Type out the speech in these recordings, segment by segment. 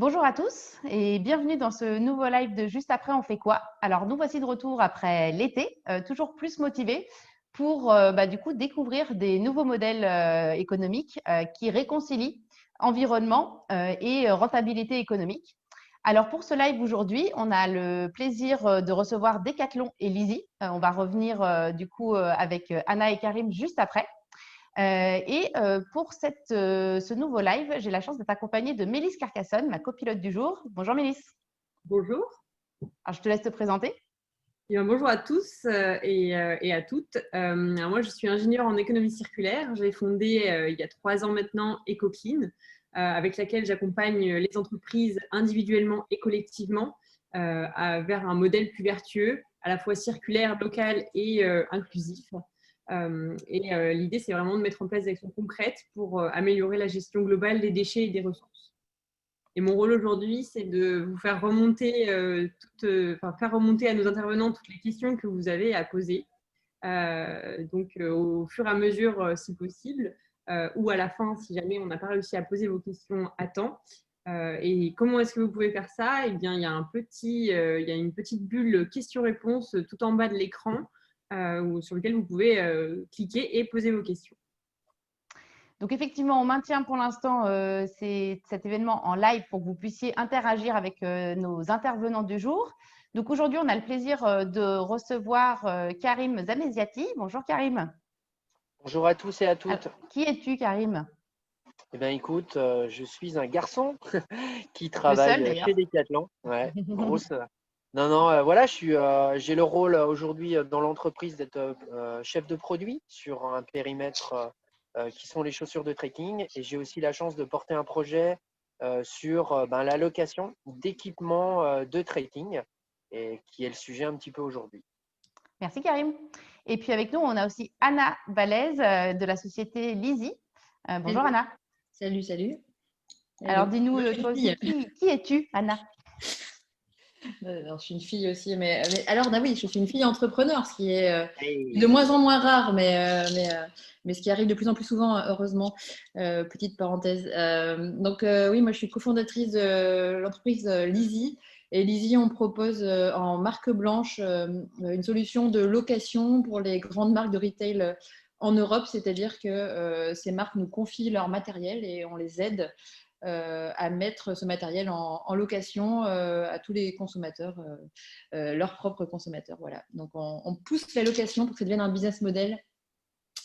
Bonjour à tous et bienvenue dans ce nouveau live de Juste après on fait quoi? Alors nous voici de retour après l'été, toujours plus motivés pour du coup découvrir des nouveaux modèles économiques qui réconcilient environnement et rentabilité économique. Alors pour ce live aujourd'hui, on a le plaisir de recevoir Decathlon et Lizzie. On va revenir du coup avec Anna et Karim juste après. Pour ce nouveau live, j'ai la chance d'être accompagnée de Mélisse Carcassonne, ma copilote du jour. Bonjour Mélisse. Bonjour. Alors, je te laisse te présenter. Eh bien, bonjour à tous et à toutes. Alors moi, je suis ingénieure en économie circulaire. J'ai fondé il y a 3 ans maintenant EcoClean, avec laquelle j'accompagne les entreprises individuellement et collectivement vers un modèle plus vertueux, à la fois circulaire, local et inclusif. L'idée, c'est vraiment de mettre en place des actions concrètes pour améliorer la gestion globale des déchets et des ressources. Et mon rôle aujourd'hui, c'est de vous faire remonter, faire remonter à nos intervenants toutes les questions que vous avez à poser. Au fur et à mesure, si possible, ou à la fin, si jamais on n'a pas réussi à poser vos questions à temps. Et comment est-ce que vous pouvez faire ça? Eh bien, il y a une petite bulle questions-réponses tout en bas de l'écran sur lequel vous pouvez cliquer et poser vos questions. Donc effectivement, on maintient pour l'instant cet événement en live pour que vous puissiez interagir avec nos intervenants du jour. Donc aujourd'hui, on a le plaisir de recevoir Karim Zamesiati. Bonjour Karim. Bonjour à tous et à toutes. Alors, qui es-tu Karim? Eh bien, écoute, je suis un garçon qui Le seul travaille d'ailleurs. chez Decathlon. Ouais, grosse. Non, voilà, j'ai le rôle aujourd'hui dans l'entreprise d'être chef de produit sur un périmètre qui sont les chaussures de trekking. Et j'ai aussi la chance de porter un projet sur la location d'équipements de trekking, et qui est le sujet un petit peu aujourd'hui. Merci Karim. Et puis avec nous, on a aussi Anna Vallès de la société Lizzie. Bonjour Anna. Salut, salut. Alors dis-nous, toi aussi, qui es-tu, Anna? Alors, je suis une fille aussi, mais alors oui, je suis une fille entrepreneur, ce qui est de moins en moins rare, mais ce qui arrive de plus en plus souvent, heureusement. Petite parenthèse. Oui, moi je suis cofondatrice de l'entreprise Lizzie. Et Lizzie, on propose en marque blanche une solution de location pour les grandes marques de retail en Europe, c'est-à-dire que ces marques nous confient leur matériel et on les aide à mettre ce matériel en location à tous les consommateurs, leurs propres consommateurs. Voilà. Donc, on pousse la location pour que ça devienne un business model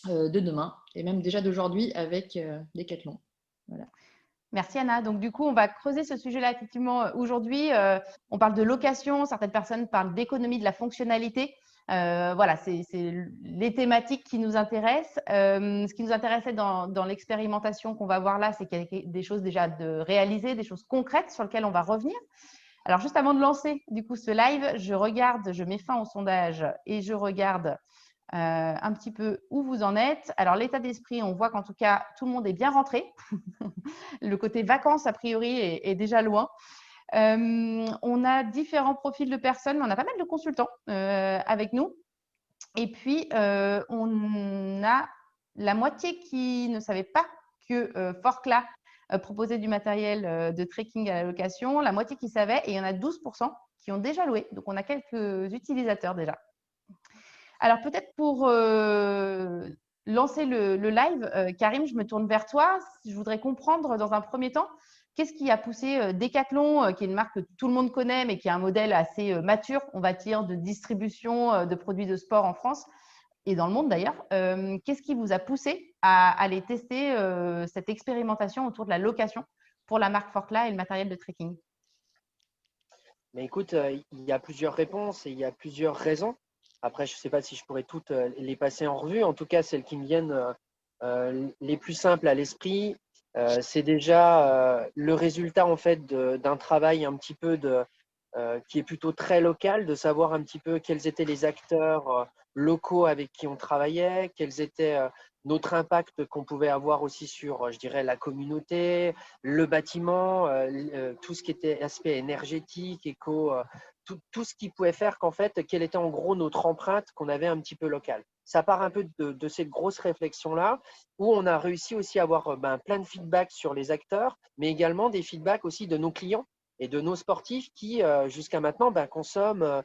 de demain et même déjà d'aujourd'hui avec Decathlon. Voilà. Merci Anna. Donc du coup, on va creuser ce sujet-là effectivement aujourd'hui. On parle de location, certaines personnes parlent d'économie de la fonctionnalité. Voilà, c'est les thématiques qui nous intéressent. Ce qui nous intéressait dans l'expérimentation qu'on va voir là, c'est qu'il y a des choses déjà de réaliser, des choses concrètes sur lesquelles on va revenir. Alors juste avant de lancer du coup ce live, je mets fin au sondage et je regarde un petit peu où vous en êtes. Alors l'état d'esprit, on voit qu'en tout cas, tout le monde est bien rentré. Le côté vacances, a priori, est déjà loin. On a différents profils de personnes, mais on a pas mal de consultants avec nous. Et puis, on a la moitié qui ne savait pas que Forclaz proposait du matériel de trekking à la location, la moitié qui savait, et il y en a 12% qui ont déjà loué. Donc, on a quelques utilisateurs déjà. Alors, peut-être pour lancer le live, Karim, je me tourne vers toi. Je voudrais comprendre dans un premier temps, qu'est-ce qui a poussé Decathlon, qui est une marque que tout le monde connaît, mais qui a un modèle assez mature, on va dire, de distribution de produits de sport en France et dans le monde d'ailleurs. Qu'est-ce qui vous a poussé à aller tester cette expérimentation autour de la location pour la marque Forclaz et le matériel de trekking? Mais écoute, il y a plusieurs réponses et il y a plusieurs raisons. Après, je ne sais pas si je pourrais toutes les passer en revue. En tout cas, celles qui me viennent les plus simples à l'esprit, c'est déjà le résultat en fait d'un travail un petit peu qui est plutôt très local, de savoir un petit peu quels étaient les acteurs locaux avec qui on travaillait, quels étaient notre impact qu'on pouvait avoir aussi sur, je dirais, la communauté, le bâtiment, tout ce qui était aspect énergétique, éco, tout ce qui pouvait faire qu'en fait, quelle était en gros notre empreinte qu'on avait un petit peu locale. ça part un peu de cette grosse réflexion-là, où on a réussi aussi à avoir plein de feedbacks sur les acteurs, mais également des feedbacks aussi de nos clients et de nos sportifs qui, jusqu'à maintenant, consomment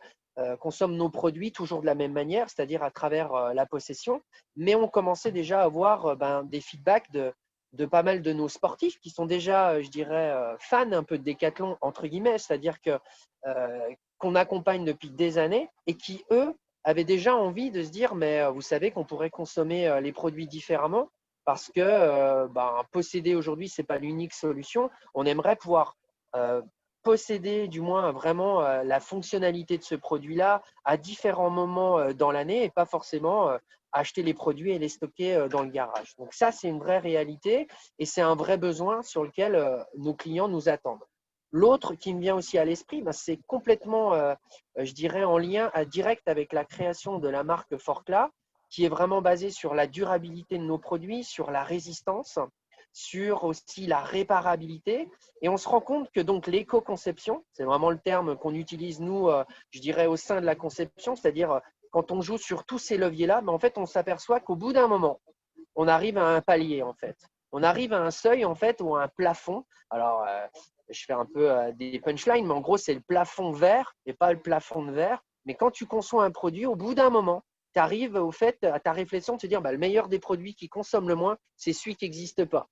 nos produits toujours de la même manière, c'est-à-dire à travers la possession. Mais on commençait déjà à avoir des feedbacks de pas mal de nos sportifs qui sont déjà, je dirais, fans un peu de Décathlon, entre guillemets, c'est-à-dire qu'on accompagne depuis des années et qui, eux, avaient déjà envie de se dire, mais vous savez qu'on pourrait consommer les produits différemment parce que posséder aujourd'hui, ce n'est pas l'unique solution. On aimerait pouvoir posséder du moins vraiment la fonctionnalité de ce produit-là à différents moments dans l'année et pas forcément acheter les produits et les stocker dans le garage. Donc ça, c'est une vraie réalité et c'est un vrai besoin sur lequel nos clients nous attendent. L'autre qui me vient aussi à l'esprit, c'est complètement, je dirais, en lien direct avec la création de la marque Forclaz, qui est vraiment basée sur la durabilité de nos produits, sur la résistance, sur aussi la réparabilité. Et on se rend compte que donc l'éco-conception, c'est vraiment le terme qu'on utilise nous, je dirais, au sein de la conception, c'est-à-dire quand on joue sur tous ces leviers-là, en fait, on s'aperçoit qu'au bout d'un moment, on arrive à un palier, en fait. On arrive à un seuil, en fait, ou à un plafond. Alors, je fais un peu des punchlines, mais en gros, c'est le plafond vert et pas le plafond de verre. Mais quand tu conçois un produit, au bout d'un moment, tu arrives au fait, à ta réflexion de te dire le meilleur des produits qui consomment le moins, c'est celui qui n'existe pas.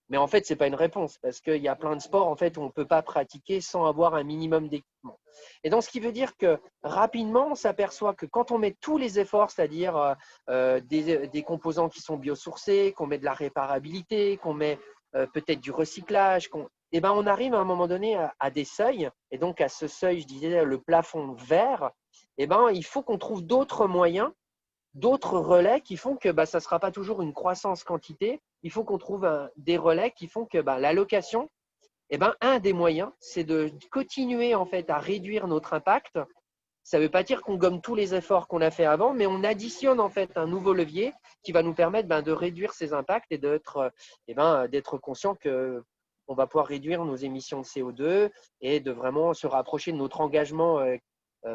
Mais en fait, ce n'est pas une réponse parce qu'il y a plein de sports en fait, où on ne peut pas pratiquer sans avoir un minimum d'équipement. Et donc, ce qui veut dire que rapidement, on s'aperçoit que quand on met tous les efforts, c'est-à-dire des composants qui sont biosourcés, qu'on met de la réparabilité, qu'on met peut-être du recyclage, on arrive à un moment donné à des seuils. Et donc, à ce seuil, je disais le plafond vert, il faut qu'on trouve d'autres moyens, d'autres relais qui font que ça ne sera pas toujours une croissance quantité. Il faut qu'on trouve des relais qui font que l'allocation, un des moyens, c'est de continuer en fait à réduire notre impact. Ça ne veut pas dire qu'on gomme tous les efforts qu'on a fait avant, mais on additionne en fait un nouveau levier qui va nous permettre de réduire ces impacts et d'être conscient qu'on va pouvoir réduire nos émissions de CO2 et de vraiment se rapprocher de notre engagement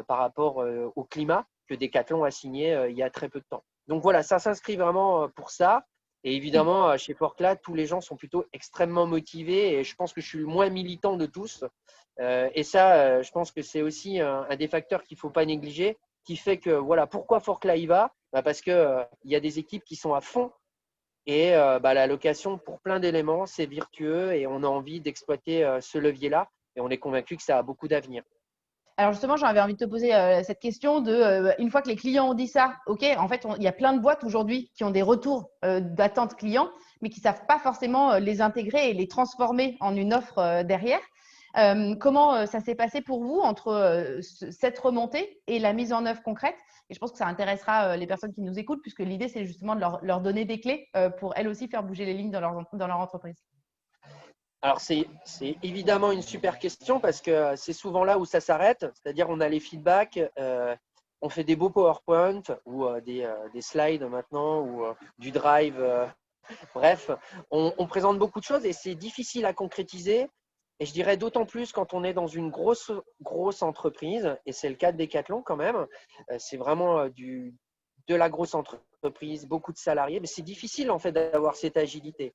par rapport au climat que Decathlon a signé il y a très peu de temps. Donc voilà, ça s'inscrit vraiment pour ça. Et évidemment, chez Forclaz, tous les gens sont plutôt extrêmement motivés et je pense que je suis le moins militant de tous. Et ça, je pense que c'est aussi un des facteurs qu'il ne faut pas négliger, qui fait que, voilà, pourquoi Forclaz y va parce qu'il y a des équipes qui sont à fond et la location, pour plein d'éléments, c'est virtueux et on a envie d'exploiter ce levier-là et on est convaincu que ça a beaucoup d'avenir. Alors justement, j'avais envie de te poser cette question une fois que les clients ont dit ça, ok, en fait, il y a plein de boîtes aujourd'hui qui ont des retours d'attente clients, mais qui ne savent pas forcément les intégrer et les transformer en une offre derrière. Comment ça s'est passé pour vous entre cette remontée et la mise en œuvre concrète? Et je pense que ça intéressera les personnes qui nous écoutent, puisque l'idée, c'est justement de leur donner des clés pour elles aussi faire bouger les lignes dans leur entreprise. Alors, c'est évidemment une super question parce que c'est souvent là où ça s'arrête. C'est-à-dire, on a les feedbacks, on fait des beaux PowerPoint ou des slides maintenant ou du Drive. Bref, on présente beaucoup de choses et c'est difficile à concrétiser. Et je dirais d'autant plus quand on est dans une grosse entreprise, et c'est le cas de Decathlon quand même. C'est vraiment de la grosse entreprise, beaucoup de salariés. Mais c'est difficile en fait d'avoir cette agilité.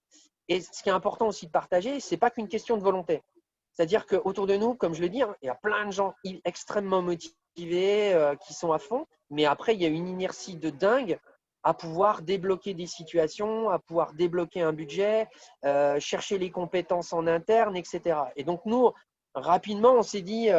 Et ce qui est important aussi de partager, ce n'est pas qu'une question de volonté. C'est-à-dire qu'autour de nous, comme je le dis, il y a plein de gens extrêmement motivés qui sont à fond, mais après, il y a une inertie de dingue à pouvoir débloquer des situations, à pouvoir débloquer un budget, chercher les compétences en interne, etc. Et donc, nous, rapidement, on s'est dit,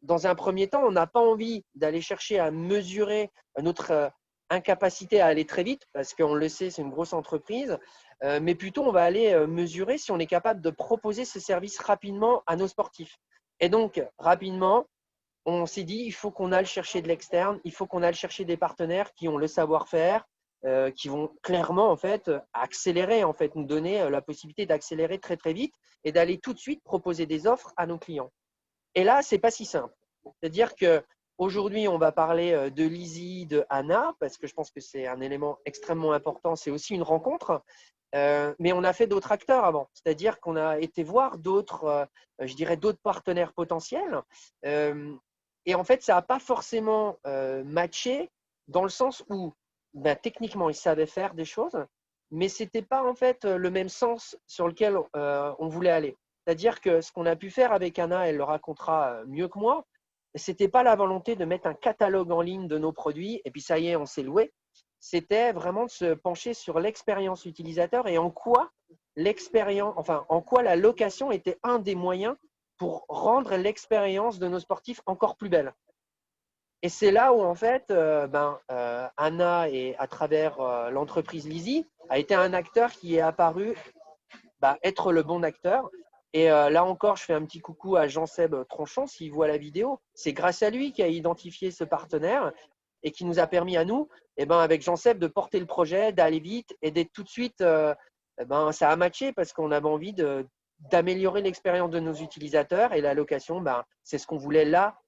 dans un premier temps, on n'a pas envie d'aller chercher à mesurer notre incapacité à aller très vite, parce qu'on le sait, c'est une grosse entreprise. Mais plutôt, on va aller mesurer si on est capable de proposer ce service rapidement à nos sportifs. Et donc, rapidement, on s'est dit, il faut qu'on aille chercher de l'externe, il faut qu'on aille chercher des partenaires qui ont le savoir-faire, qui vont clairement en fait accélérer, en fait, nous donner la possibilité d'accélérer très très vite et d'aller tout de suite proposer des offres à nos clients. Et là, c'est pas si simple. C'est-à-dire que aujourd'hui, on va parler de Lizzie, de Anna, parce que je pense que c'est un élément extrêmement important. C'est aussi une rencontre. Mais on a fait d'autres acteurs avant, c'est-à-dire qu'on a été voir d'autres, je dirais d'autres partenaires potentiels. Et en fait, ça n'a pas forcément matché dans le sens où techniquement, ils savaient faire des choses, mais ce n'était pas en fait le même sens sur lequel on voulait aller. C'est-à-dire que ce qu'on a pu faire avec Anna, elle le racontera mieux que moi, ce n'était pas la volonté de mettre un catalogue en ligne de nos produits et puis ça y est, on s'est loué. C'était vraiment de se pencher sur l'expérience utilisateur et en quoi la location était un des moyens pour rendre l'expérience de nos sportifs encore plus belle. Et c'est là où, en fait, Anna, et à travers l'entreprise Lizzy, a été un acteur qui est apparu être le bon acteur. Et là encore, je fais un petit coucou à Jean-Seb Tronchon, s'il voit la vidéo. C'est grâce à lui qui a identifié ce partenaire et qui nous a permis à nous, avec Jean-Seb, de porter le projet, d'aller vite et d'être tout de suite… ça a matché parce qu'on avait envie d'améliorer l'expérience de nos utilisateurs et la location, c'est ce qu'on voulait là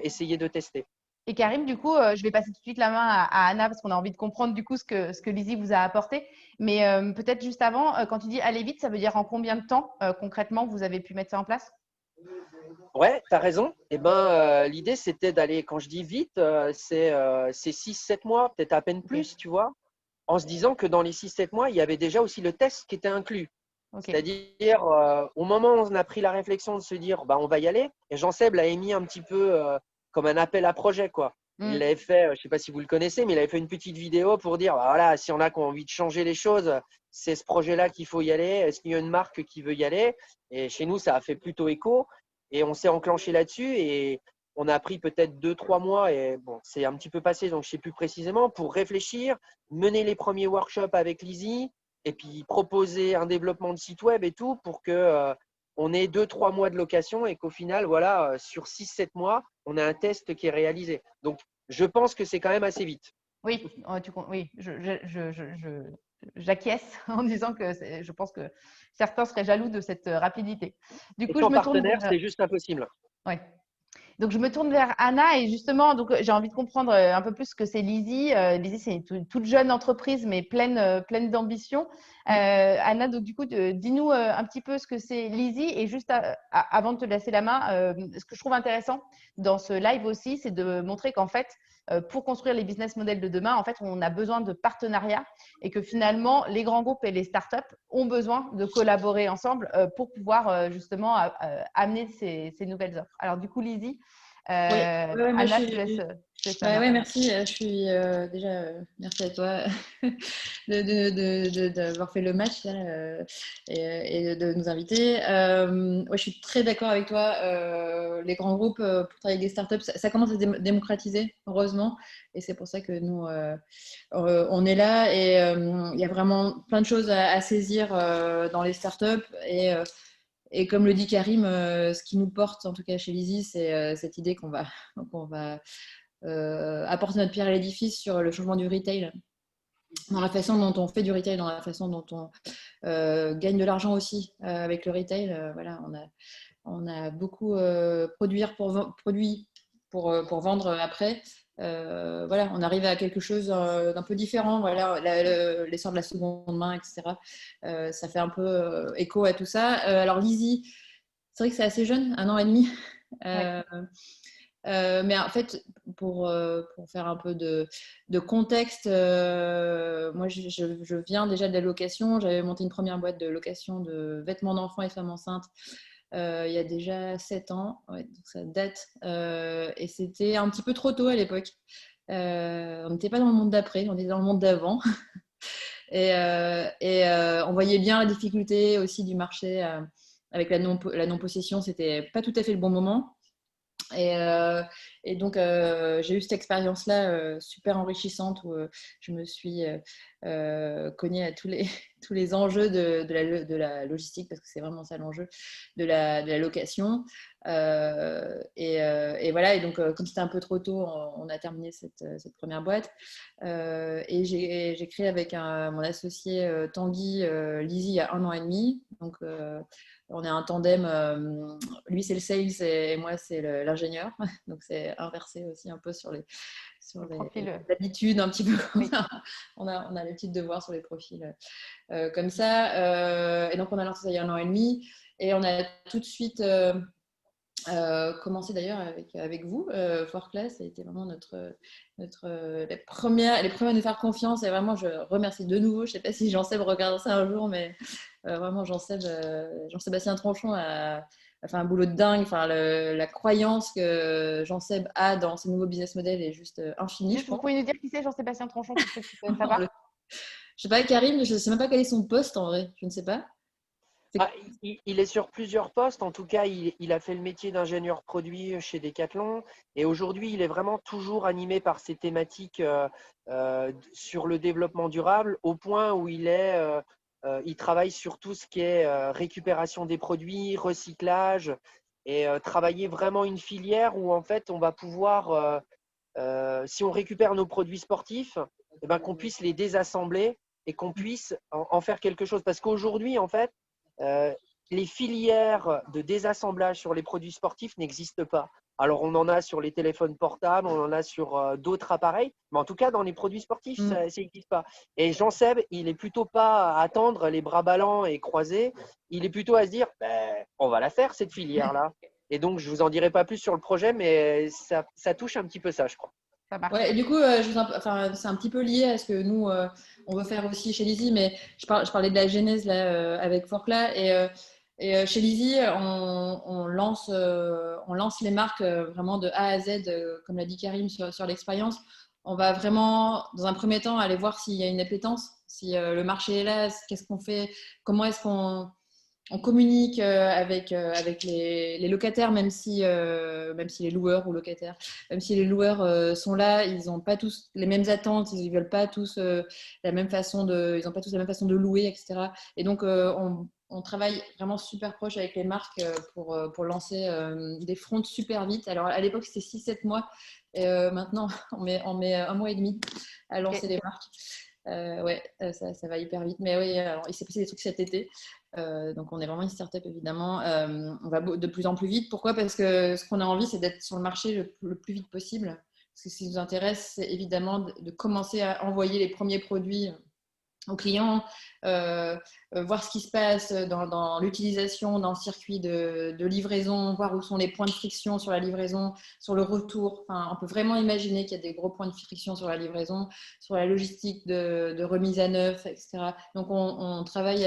essayer de tester. Et Karim, du coup, je vais passer tout de suite la main à Anna parce qu'on a envie de comprendre du coup ce que Lizzy vous a apporté. Mais peut-être juste avant, quand tu dis aller vite, ça veut dire en combien de temps concrètement vous avez pu mettre ça en place? Ouais, tu as raison. L'idée, c'était d'aller, quand je dis vite, c'est 6-7 mois, peut-être à peine plus, tu vois, en se disant que dans les 6-7 mois, il y avait déjà aussi le test qui était inclus. Okay. C'est-à-dire, au moment où on a pris la réflexion de se dire, on va y aller, et Jean-Seb l'a émis un petit peu comme un appel à projet, quoi. Il l'avait fait, je ne sais pas si vous le connaissez, mais il avait fait une petite vidéo pour dire, voilà, si on a envie de changer les choses, c'est ce projet-là qu'il faut y aller. Est-ce qu'il y a une marque qui veut y aller? Et chez nous, ça a fait plutôt écho. Et on s'est enclenché là-dessus et on a pris peut-être 2-3 mois et c'est un petit peu passé, donc je ne sais plus précisément, pour réfléchir, mener les premiers workshops avec Lizzy et puis proposer un développement de site web et tout pour que on ait 2-3 mois de location et qu'au final, voilà, sur 6-7 mois, on a un test qui est réalisé. Donc, je pense que c'est quand même assez vite. Oui, j'acquiesce en disant que je pense que certains seraient jaloux de cette rapidité. Du coup, je me tourne vers… c'est juste impossible. Oui. Donc, je me tourne vers Anna et justement, j'ai envie de comprendre un peu plus ce que c'est Lizzy. Lizzy, c'est une toute jeune entreprise, mais pleine d'ambition. Anna, donc du coup, dis-nous un petit peu ce que c'est Lizzy. Et juste avant de te laisser la main, ce que je trouve intéressant dans ce live aussi, c'est de montrer qu'en fait, pour construire les business models de demain, en fait, on a besoin de partenariats et que finalement, les grands groupes et les startups ont besoin de collaborer ensemble pour pouvoir justement amener ces nouvelles offres. Alors, du coup, Lizzy, Anna, je te laisse. Merci. Je suis déjà merci à toi d'avoir fait le match là, et de nous inviter. Je suis très d'accord avec toi. Les grands groupes pour travailler avec des startups, ça commence à se démocratiser, heureusement. Et c'est pour ça que nous, on est là. Et il y a vraiment plein de choses à saisir dans les startups. Et comme le dit Karim, ce qui nous porte, en tout cas chez Lizzy, c'est cette idée qu'on va apporter notre pierre à l'édifice sur le changement du retail, dans la façon dont on fait du retail, dans la façon dont on gagne de l'argent aussi avec le retail. Voilà, on a beaucoup produit pour vendre après. Voilà, on arrive à quelque chose d'un peu différent. Voilà, l'essor de la seconde main, etc. Ça fait un peu écho à tout ça. Alors Lizzy, c'est vrai que c'est assez jeune, 1 an et demi. Mais en fait, pour faire un peu de contexte, moi je viens déjà de la location. J'avais monté une première boîte de location de vêtements d'enfants et femmes enceintes il y a déjà 7 ans, donc ça date, et c'était un petit peu trop tôt à l'époque. On n'était pas dans le monde d'après, on était dans le monde d'avant. et on voyait bien la difficulté aussi du marché avec la non-possession, c'était pas tout à fait le bon moment. Et donc, j'ai eu cette expérience-là super enrichissante où je me suis cognée à tous les enjeux de la logistique, parce que c'est vraiment ça l'enjeu de la location. Et voilà, et donc, comme c'était un peu trop tôt, on a terminé cette première boîte. Et j'ai créé avec mon associé Tanguy Lizzy il y a 1 an et demi. Donc, on est un tandem, lui c'est le sales et moi c'est l'ingénieur, donc c'est inversé aussi un peu sur les habitudes un petit peu. Oui. on a l'habitude de voir sur les profils comme ça. Et donc on a lancé ça il y a 1 an et demi et on a tout de suite commencé d'ailleurs avec vous. Forclaz, ça a été vraiment les premières à nous faire confiance. Et vraiment, je remercie de nouveau. Je ne sais pas si Jean-Seb regarde ça un jour, mais vraiment, Jean-Sébastien Tranchon a fait un boulot de dingue. Enfin, la croyance que Jean-Seb a dans ce nouveau business model est juste infinie, je Vous pense. pouvez nous dire qui c'est Jean-Sébastien Tranchon pour ceux qui ne savent pas? Je ne sais pas, Karim, je ne sais même pas quel est son poste en vrai. Je ne sais pas. Il est sur plusieurs postes. En tout cas, il a fait le métier d'ingénieur produit chez Decathlon. Et aujourd'hui, il est vraiment toujours animé par ces thématiques sur le développement durable, au point où il travaille sur tout ce qui est récupération des produits, recyclage, et travailler vraiment une filière où en fait, on va pouvoir, si on récupère nos produits sportifs, eh ben, qu'on puisse les désassembler et qu'on puisse en faire quelque chose. Parce qu'aujourd'hui, en fait, les filières de désassemblage sur les produits sportifs n'existent pas. Alors, on en a sur les téléphones portables, on en a sur d'autres appareils, mais en tout cas, dans les produits sportifs, ça n'existe pas. Et Jean-Seb, il n'est plutôt pas à attendre les bras ballants et croisés, il est plutôt à se dire, on va la faire, cette filière-là. Et donc, je ne vous en dirai pas plus sur le projet, mais ça touche un petit peu ça, je crois. Ouais, et du coup, c'est un petit peu lié à ce que nous, on veut faire aussi chez Lizzie, mais je parlais de la genèse là, avec Forclaz. Et chez Lizzie, on lance les marques vraiment de A à Z, comme l'a dit Karim, sur l'expérience. On va vraiment, dans un premier temps, aller voir s'il y a une appétence, si le marché est là, qu'est-ce qu'on fait, comment est-ce qu'on communique avec les locataires, même si les loueurs ou locataires, même si les loueurs sont là, ils n'ont pas tous les mêmes attentes, ils ne veulent pas tous la même façon ils n'ont pas tous la même façon de louer, etc. Et donc, on travaille vraiment super proche avec les marques pour lancer des fronts super vite. Alors, à l'époque, c'était 6-7 mois. Et maintenant, on met 1 mois et demi à lancer les marques. Ça va hyper vite. Mais oui, alors, il s'est passé des trucs cet été. Donc, on est vraiment une start-up, évidemment. On va de plus en plus vite. Pourquoi? Parce que ce qu'on a envie, c'est d'être sur le marché le plus vite possible. Parce que ce qui nous intéresse, c'est évidemment de commencer à envoyer les premiers produits aux clients, voir ce qui se passe dans l'utilisation, dans le circuit de livraison, voir où sont les points de friction sur la livraison, sur le retour. Enfin, on peut vraiment imaginer qu'il y a des gros points de friction sur la livraison, sur la logistique de remise à neuf, etc. Donc, on travaille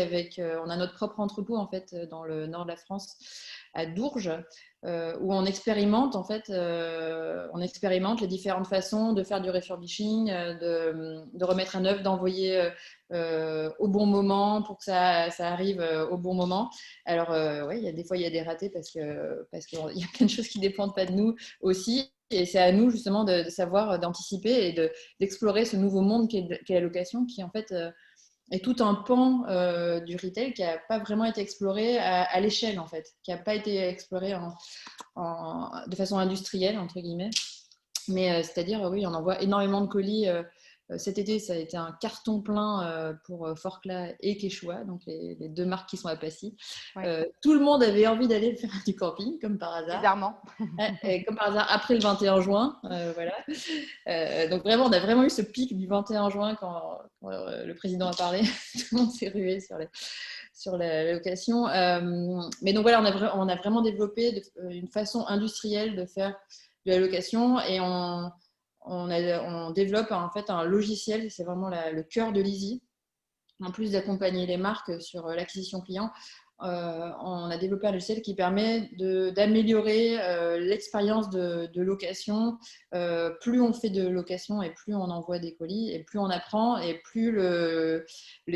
on a notre propre entrepôt en fait dans le nord de la France, à Dourges, où on expérimente les différentes façons de faire du refurbishing, de remettre à neuf, d'envoyer au bon moment pour que ça arrive au bon moment. Alors, oui, des fois, il y a des ratés parce qu'il y a plein de choses qui ne dépendent pas de nous aussi. Et c'est à nous, justement, de savoir, d'anticiper et d'explorer ce nouveau monde qu'est la location, qui, en fait, est tout un pan du retail qui n'a pas vraiment été exploré à l'échelle, en fait, qui n'a pas été exploré de façon industrielle, entre guillemets. Mais c'est-à-dire, oui, on envoie énormément de colis. Cet été, ça a été un carton plein pour Forclaz et Quechua, donc les 2 marques qui sont à Passy. Ouais. Tout le monde avait envie d'aller faire du camping, comme par hasard. Bizarrement. Comme par hasard, après le 21 juin. Voilà. Donc vraiment, on a vraiment eu ce pic du 21 juin quand le président a parlé. Tout le monde s'est rué sur la location. Mais donc voilà, on a vraiment développé une façon industrielle de faire de la location et on développe en fait un logiciel, c'est vraiment le cœur de Lizzie. En plus d'accompagner les marques sur l'acquisition client, on a développé un logiciel qui permet d'améliorer l'expérience de location. Plus on fait de location et plus on envoie des colis et plus on apprend et plus le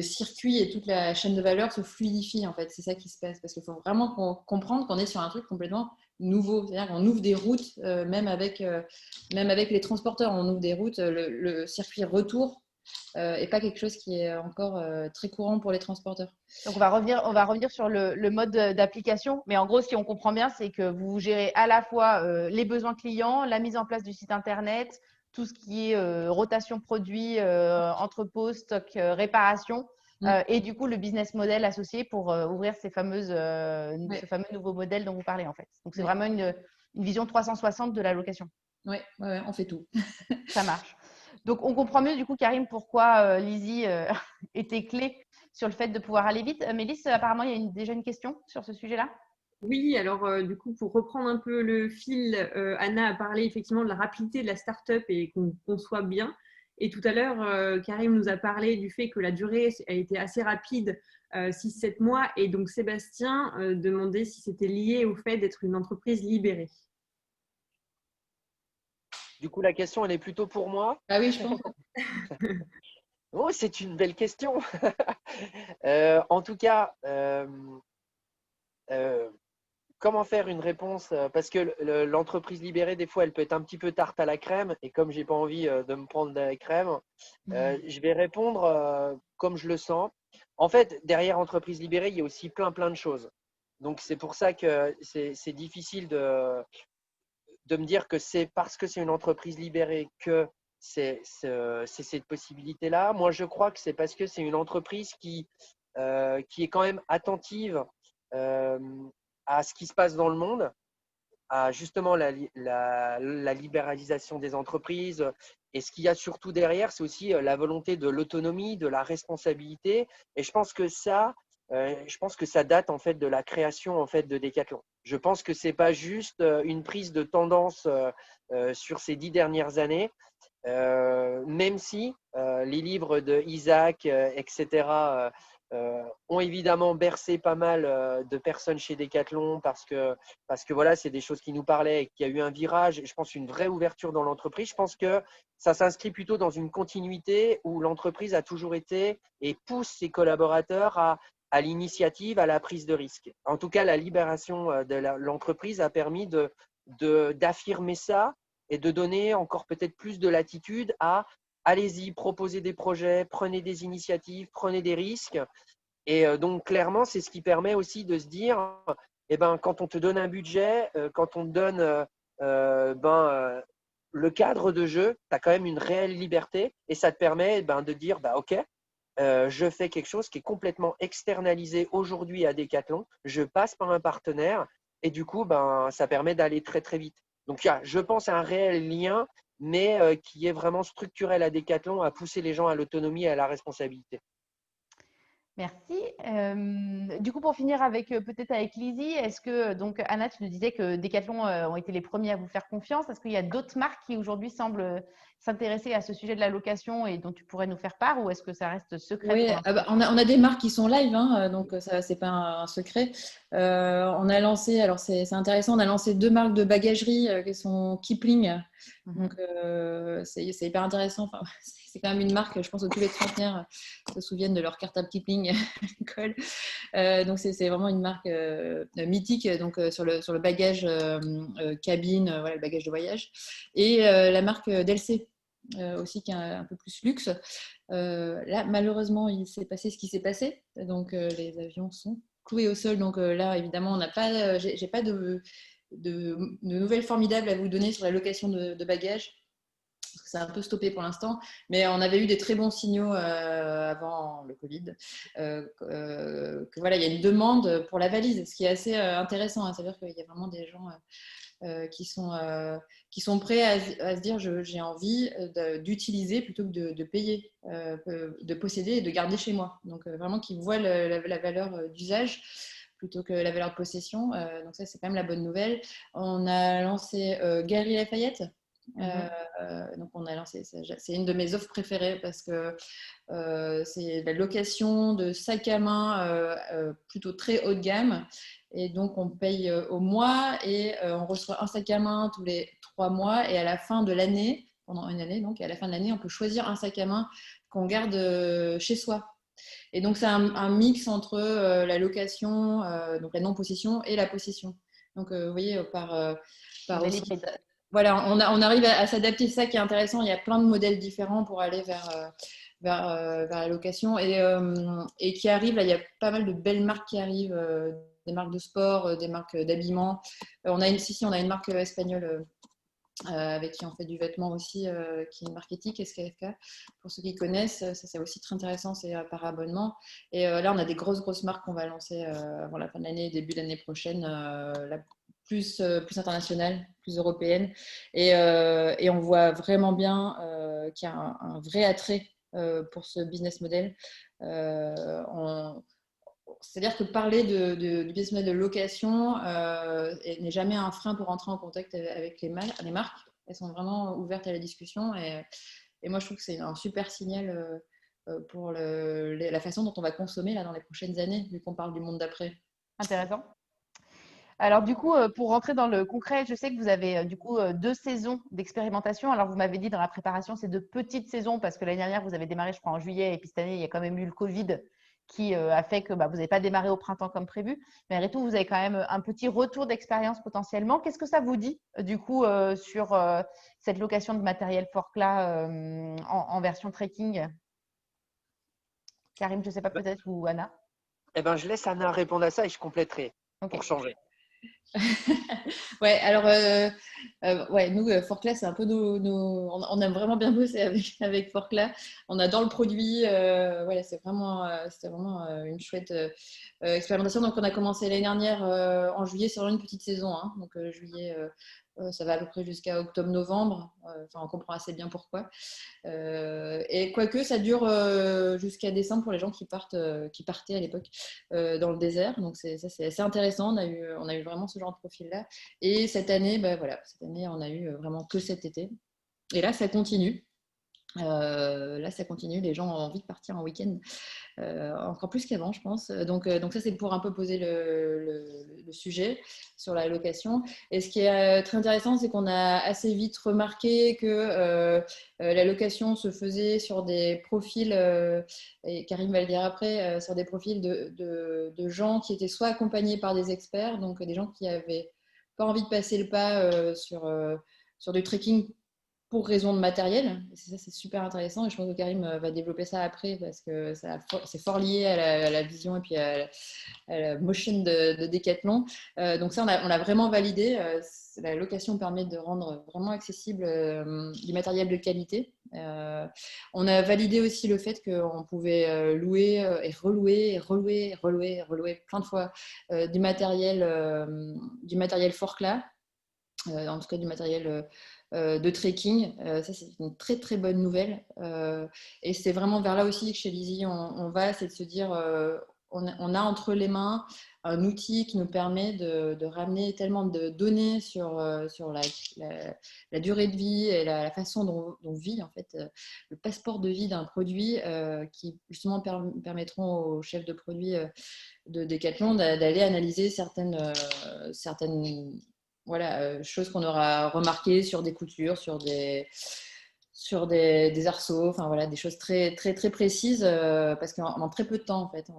circuit et toute la chaîne de valeur se fluidifie en fait. C'est ça qui se passe parce qu'il faut vraiment comprendre qu'on est sur un truc complètement nouveau. C'est-à-dire qu'on ouvre des routes, même avec les transporteurs, on ouvre des routes, le circuit retour et pas quelque chose qui est encore très courant pour les transporteurs. Donc, on va revenir sur le mode d'application. Mais en gros, si on comprend bien, c'est que vous gérez à la fois les besoins clients, la mise en place du site internet, tout ce qui est rotation produits, entrepôt, stock, réparation. Et du coup, le business model associé pour ouvrir ce fameux nouveau modèle dont vous parlez en fait. Donc, c'est vraiment une vision 360 de la location. Oui, on fait tout. Ça marche. Donc, on comprend mieux du coup, Karim, pourquoi Lizzie était clé sur le fait de pouvoir aller vite. Mélisse, apparemment, il y a déjà une question sur ce sujet-là. Oui, alors du coup, pour reprendre un peu le fil, Anna a parlé effectivement de la rapidité de la start-up et qu'on conçoit bien. Et tout à l'heure, Karim nous a parlé du fait que la durée a été assez rapide, 6-7 mois. Et donc, Sébastien demandait si c'était lié au fait d'être une entreprise libérée. Du coup, la question, elle est plutôt pour moi. Ah oui, je pense. Oh, c'est une belle question. En tout cas, euh, comment faire une réponse? Parce que l'entreprise libérée, des fois, elle peut être un petit peu tarte à la crème. Et comme j'ai pas envie de me prendre de la crème, je vais répondre comme je le sens. En fait, derrière entreprise libérée, il y a aussi plein de choses. Donc, c'est pour ça que c'est difficile de me dire que c'est parce que c'est une entreprise libérée que c'est cette possibilité-là. Moi, je crois que c'est parce que c'est une entreprise qui est quand même attentive euh, à ce qui se passe dans le monde, à justement la libéralisation des entreprises. Et ce qu'il y a surtout derrière, c'est aussi la volonté de l'autonomie, de la responsabilité. Et je pense que ça date en fait de la création en fait de Decathlon. Je pense que c'est pas juste une prise de tendance sur ces 10 dernières années, même si les livres de Isaac, etc., ont évidemment bercé pas mal de personnes chez Decathlon parce que voilà, c'est des choses qui nous parlaient et qu'il y a eu un virage, je pense une vraie ouverture dans l'entreprise. Je pense que ça s'inscrit plutôt dans une continuité où l'entreprise a toujours été et pousse ses collaborateurs à l'initiative, à la prise de risque. En tout cas, la libération de l'entreprise a permis d'affirmer ça et de donner encore peut-être plus de latitude à allez-y, proposez des projets, prenez des initiatives, prenez des risques. Et donc, clairement, c'est ce qui permet aussi de se dire, eh ben, quand on te donne un budget, quand on te donne le cadre de jeu, tu as quand même une réelle liberté et ça te permet de dire, bah, OK, je fais quelque chose qui est complètement externalisé aujourd'hui à Decathlon, je passe par un partenaire et du coup, ça permet d'aller très vite. Donc, il y a, je pense, un réel lien, mais qui est vraiment structurel à Decathlon, à pousser les gens à l'autonomie et à la responsabilité. Merci. Du coup, pour finir avec peut-être avec Lizzie, est-ce que donc Anna, tu nous disais que Decathlon ont été les premiers à vous faire confiance. Est-ce qu'il y a d'autres marques qui aujourd'hui semblent s'intéresser à ce sujet de la location et dont tu pourrais nous faire part, ou est-ce que ça reste secret Oui, pour l'instant? on a des marques qui sont live, hein, donc ça, c'est pas un secret. On a lancé, alors c'est intéressant, on a lancé 2 marques de bagagerie qui sont Kipling. Donc c'est hyper intéressant. Enfin, c'est quand même une marque, je pense que tous les trentenaires se souviennent de leur cartable Kipling à l'école. Donc c'est vraiment une marque mythique, donc sur le bagage cabine, voilà, le bagage de voyage. Et la marque Delcé. Aussi qui est un peu plus luxe. Là, malheureusement, il s'est passé ce qui s'est passé. Donc, les avions sont cloués au sol. Donc, là, évidemment, on n'a pas, j'ai pas de nouvelles formidables à vous donner sur la location de bagages. Parce que ça a un peu stoppé pour l'instant. Mais on avait eu des très bons signaux avant le Covid. Que voilà, il y a une demande pour la valise, ce qui est assez intéressant. Hein. C'est-à-dire qu'il y a vraiment des gens qui sont prêts à se dire j'ai envie d'utiliser plutôt que de payer, de posséder et de garder chez moi. Donc vraiment qui voient la valeur d'usage plutôt que la valeur de possession. Donc ça, c'est quand même la bonne nouvelle. On a lancé Galeries Lafayette. Donc on a lancé, c'est une de mes offres préférées parce que c'est la location de sacs à main plutôt très haut de gamme. Et donc, on paye au mois et on reçoit un sac à main tous les 3 mois. Et à la fin de l'année, pendant une année, donc, et à la fin de l'année, on peut choisir un sac à main qu'on garde chez soi. Et donc, c'est un mix entre la location, donc la non-possession et la possession. Donc, vous voyez, par aussi, voilà, on arrive à s'adapter. C'est ça qui est intéressant. Il y a plein de modèles différents pour aller vers la location et qui arrive. Là, il y a pas mal de belles marques qui arrivent, des marques de sport, des marques d'habillement. On a une marque espagnole avec qui on fait du vêtement aussi, qui est une marque éthique, SKFK. Pour ceux qui connaissent, ça c'est aussi très intéressant, c'est par abonnement. Et là, on a des grosses marques qu'on va lancer avant la fin de l'année, début de l'année prochaine, plus internationale, plus européenne. Et on voit vraiment bien qu'il y a un vrai attrait pour ce business model. c'est-à-dire que parler du business model de location n'est jamais un frein pour entrer en contact avec les marques. Elles sont vraiment ouvertes à la discussion et moi, je trouve que c'est un super signal pour la façon dont on va consommer là, dans les prochaines années, vu qu'on parle du monde d'après. Intéressant. Alors, du coup, pour rentrer dans le concret, je sais que vous avez du coup 2 saisons d'expérimentation. Alors, vous m'avez dit dans la préparation, c'est de petites saisons parce que l'année dernière, vous avez démarré, je crois, en juillet et puis cette année, il y a quand même eu le Covid qui a fait que vous n'avez pas démarré au printemps comme prévu. Mais malgré tout, vous avez quand même un petit retour d'expérience potentiellement. Qu'est-ce que ça vous dit du coup sur cette location de matériel Forclaz en version trekking? Karim, je ne sais pas, peut-être, ou Anna? Eh ben, je laisse Anna répondre à ça et je compléterai Ok. pour changer. Ouais, alors, ouais, nous, Forclaz, c'est un peu on aime vraiment bien bosser avec Forclaz. On adore le produit. Voilà, c'était vraiment une chouette expérimentation. Donc, on a commencé l'année dernière en juillet, c'est vraiment une petite saison. Hein. Donc, juillet, ça va à peu près jusqu'à octobre-novembre. Enfin, on comprend assez bien pourquoi. Et quoique, ça dure jusqu'à décembre pour les gens qui partaient à l'époque dans le désert. Donc, c'est assez intéressant. On a eu vraiment ce genre de profil-là. Et cette année, voilà, cette année, on a eu vraiment que cet été. Et là, ça continue. Les gens ont envie de partir en week-end encore plus qu'avant, je pense. Donc ça, c'est pour un peu poser le sujet sur la location. Et ce qui est très intéressant, c'est qu'on a assez vite remarqué que la location se faisait sur des profils, et Karim va le dire après, sur des profils de gens qui étaient soit accompagnés par des experts, donc des gens qui n'avaient pas envie de passer le pas sur du trekking pour raison de matériel. Ça, c'est super intéressant et je pense que Karim va développer ça après parce que c'est fort lié à la vision et puis à la motion de Decathlon. Donc ça, on l'a vraiment validé. La location permet de rendre vraiment accessible du matériel de qualité. On a validé aussi le fait qu'on pouvait louer et relouer et relouer et relouer et relouer plein de fois du matériel Forclaz. En tout cas du matériel de trekking. Ça, c'est une très, très bonne nouvelle. Et c'est vraiment vers là aussi que chez Lizzie, on va, c'est de se dire, on a entre les mains un outil qui nous permet de ramener tellement de données sur la durée de vie et la façon dont on vit, en fait, le passeport de vie d'un produit qui, justement, permettront aux chefs de produits de Decathlon d'aller analyser certaines voilà, choses qu'on aura remarquées sur des coutures, sur des arceaux, enfin voilà, des choses très, très, très précises parce qu'en très peu de temps, en fait,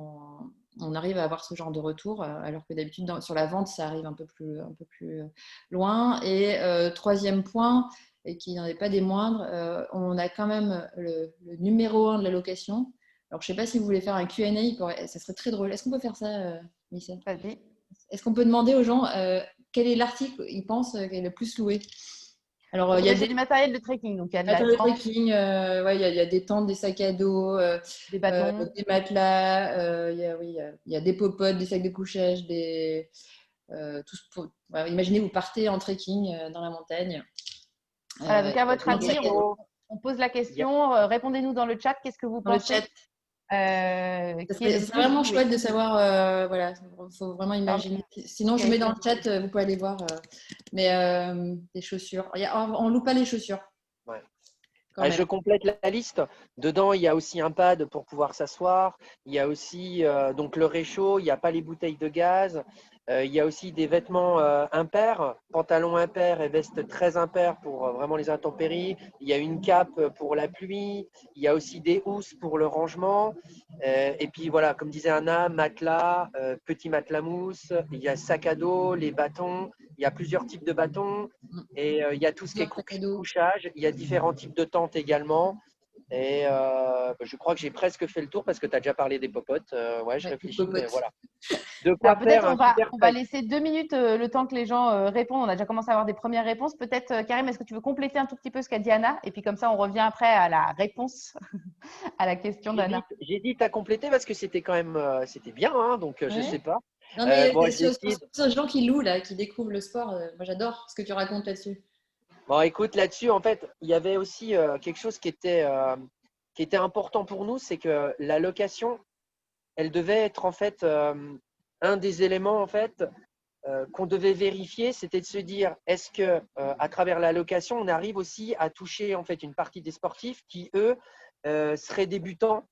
on arrive à avoir ce genre de retour, alors que d'habitude, sur la vente, ça arrive un peu plus loin. Et troisième point, et qui n'en est pas des moindres, on a quand même le numéro 1 de la location. Alors, je ne sais pas si vous voulez faire un Q&A, ça serait très drôle. Est-ce qu'on peut faire ça, Missa? Vas-y. Est-ce qu'on peut demander aux gens quel est l'article qu'ils pensent qui est le plus loué? Alors, il y a du matériel de trekking, donc il y a de la matériel de tente, trekking, ouais, il y a des tentes, des sacs à dos, des bâtons. des matelas, il y a des popotes, des sacs de couchage, voilà, imaginez, vous partez en trekking dans la montagne. Voilà, donc à votre plein de avis, sacs à dos. on pose la question, répondez-nous dans le chat, qu'est-ce que vous Dans le pensez chat. qui est le C'est plus vraiment loué? chouette de savoir, voilà, il faut vraiment imaginer. Sinon, je mets dans le chat, vous pouvez aller voir, mais des chaussures. On ne loue pas les chaussures. Ouais. Quand même. Je complète la liste. Dedans, il y a aussi un pad pour pouvoir s'asseoir. Il y a aussi donc le réchaud. Il n'y a pas les bouteilles de gaz. Il y a aussi des vêtements impairs, pantalons impairs et vestes très impairs pour vraiment les intempéries. Il y a une cape pour la pluie. Il y a aussi des housses pour le rangement. Et puis voilà, comme disait Anna, matelas, petit matelas mousse. Il y a sac à dos, les bâtons. Il y a plusieurs types de bâtons. Et il y a tout ce qui est couchage. Il y a différents types de tentes également. Et je crois que j'ai presque fait le tour parce que tu as déjà parlé des popotes. Ouais, je réfléchis, mais voilà. De quoi peut-être faire on va laisser 2 minutes le temps que les gens répondent. On a déjà commencé à avoir des premières réponses. Peut-être, Karim, est-ce que tu veux compléter un tout petit peu ce qu'a dit Anna? Et puis comme ça, on revient après à la réponse à la question d'Anna. J'hésite à compléter parce que c'était quand même c'était bien, hein, donc je ne sais pas. Non, mais Bon, sur ces gens qui louent, là, qui découvrent le sport, moi j'adore ce que tu racontes là-dessus. Bon, écoute, là-dessus, en fait, il y avait aussi quelque chose qui était important pour nous, c'est que la location, elle devait être en fait un des éléments en fait qu'on devait vérifier, c'était de se dire est-ce que à travers l'allocation, on arrive aussi à toucher en fait une partie des sportifs qui eux seraient débutants,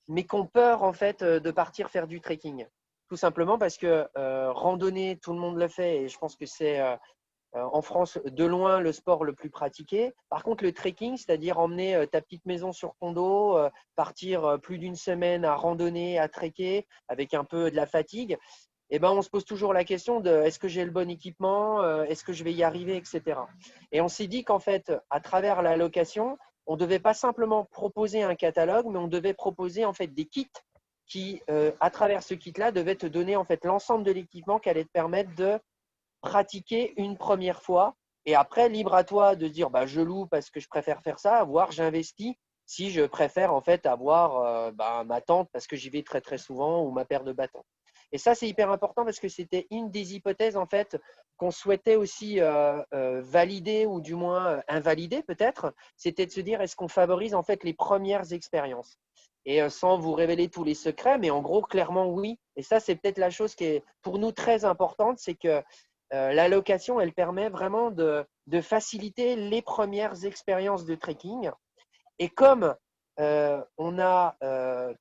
mais qui ont peur en fait de partir faire du trekking. Tout simplement parce que randonnée, tout le monde le fait et je pense que c'est en France de loin le sport le plus pratiqué. Par contre, le trekking, c'est-à-dire emmener ta petite maison sur ton dos, partir plus d'une semaine à randonner, à trekker avec un peu de la fatigue, eh ben, on se pose toujours la question de est-ce que j'ai le bon équipement, est-ce que je vais y arriver, etc. Et on s'est dit qu'en fait, à travers la location, on ne devait pas simplement proposer un catalogue, mais on devait proposer en fait des kits qui, à travers ce kit-là, devaient te donner en fait l'ensemble de l'équipement qui allait te permettre de pratiquer une première fois. Et après, libre à toi de dire bah, je loue parce que je préfère faire ça, voire j'investis si je préfère en fait avoir ma tente parce que j'y vais très très souvent ou ma paire de bâtons. Et ça, c'est hyper important parce que c'était une des hypothèses en fait qu'on souhaitait aussi valider ou du moins invalider peut-être. C'était de se dire est-ce qu'on favorise en fait les premières expériences. Et sans vous révéler tous les secrets, mais en gros, clairement oui. Et ça, c'est peut-être la chose qui est pour nous très importante, c'est que l'allocation, elle permet vraiment de faciliter les premières expériences de trekking. Et comme on a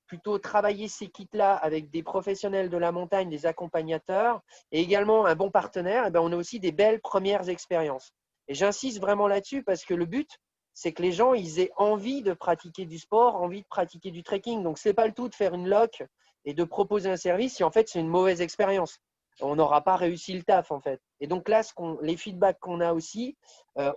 plutôt travaillé ces kits-là avec des professionnels de la montagne, des accompagnateurs et également un bon partenaire, eh bien, on a aussi des belles premières expériences. Et j'insiste vraiment là-dessus parce que le but, c'est que les gens ils aient envie de pratiquer du sport, envie de pratiquer du trekking. Donc, ce n'est pas le tout de faire une loc et de proposer un service si en fait c'est une mauvaise expérience. On n'aura pas réussi le taf en fait. Et donc là, les feedbacks qu'on a aussi,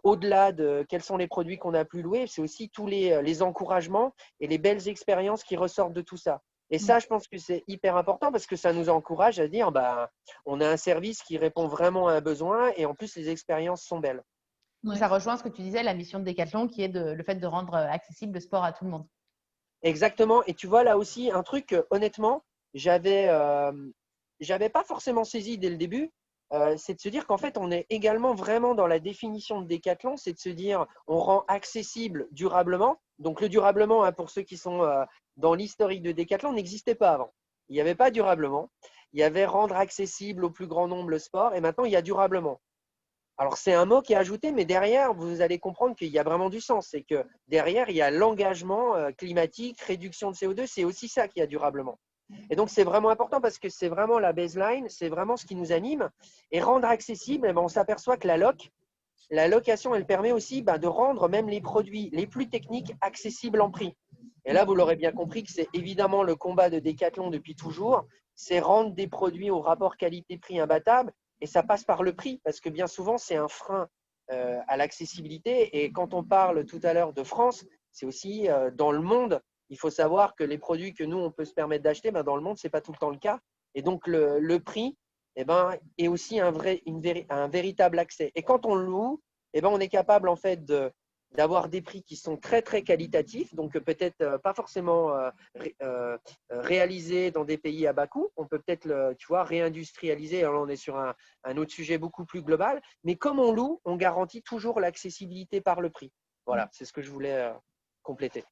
au-delà de quels sont les produits qu'on a pu louer, c'est aussi tous les encouragements et les belles expériences qui ressortent de tout ça. Et ça, je pense que c'est hyper important parce que ça nous encourage à dire bah, on a un service qui répond vraiment à un besoin et en plus, les expériences sont belles. Ouais. Ça rejoint ce que tu disais, la mission de Decathlon qui est le fait de rendre accessible le sport à tout le monde. Exactement. Et tu vois là aussi un truc, honnêtement, j'avais pas forcément saisi dès le début, c'est de se dire qu'en fait, on est également vraiment dans la définition de Decathlon, c'est de se dire on rend accessible durablement. Donc, le durablement, hein, pour ceux qui sont dans l'historique de Decathlon, n'existait pas avant. Il n'y avait pas durablement. Il y avait rendre accessible au plus grand nombre le sport et maintenant, il y a durablement. Alors, c'est un mot qui est ajouté, mais derrière, vous allez comprendre qu'il y a vraiment du sens. C'est que derrière, il y a l'engagement climatique, réduction de CO2, c'est aussi ça qui a durablement. Et donc, c'est vraiment important parce que c'est vraiment la baseline, c'est vraiment ce qui nous anime. Et rendre accessible, eh bien, on s'aperçoit que la location, elle permet aussi de rendre même les produits les plus techniques accessibles en prix. Et là, vous l'aurez bien compris que c'est évidemment le combat de Decathlon depuis toujours, c'est rendre des produits au rapport qualité-prix imbattable. Et ça passe par le prix parce que bien souvent, c'est un frein à l'accessibilité. Et quand on parle tout à l'heure de France, c'est aussi dans le monde. Il faut savoir que les produits que nous, on peut se permettre d'acheter, dans le monde, ce n'est pas tout le temps le cas. Et donc, le prix est aussi un véritable accès. Et quand on loue, on est capable en fait d'avoir des prix qui sont très, très qualitatifs, donc peut-être pas forcément réalisés dans des pays à bas coût. On peut peut-être réindustrialiser. Alors, on est sur un autre sujet beaucoup plus global. Mais comme on loue, on garantit toujours l'accessibilité par le prix. Voilà, c'est ce que je voulais compléter.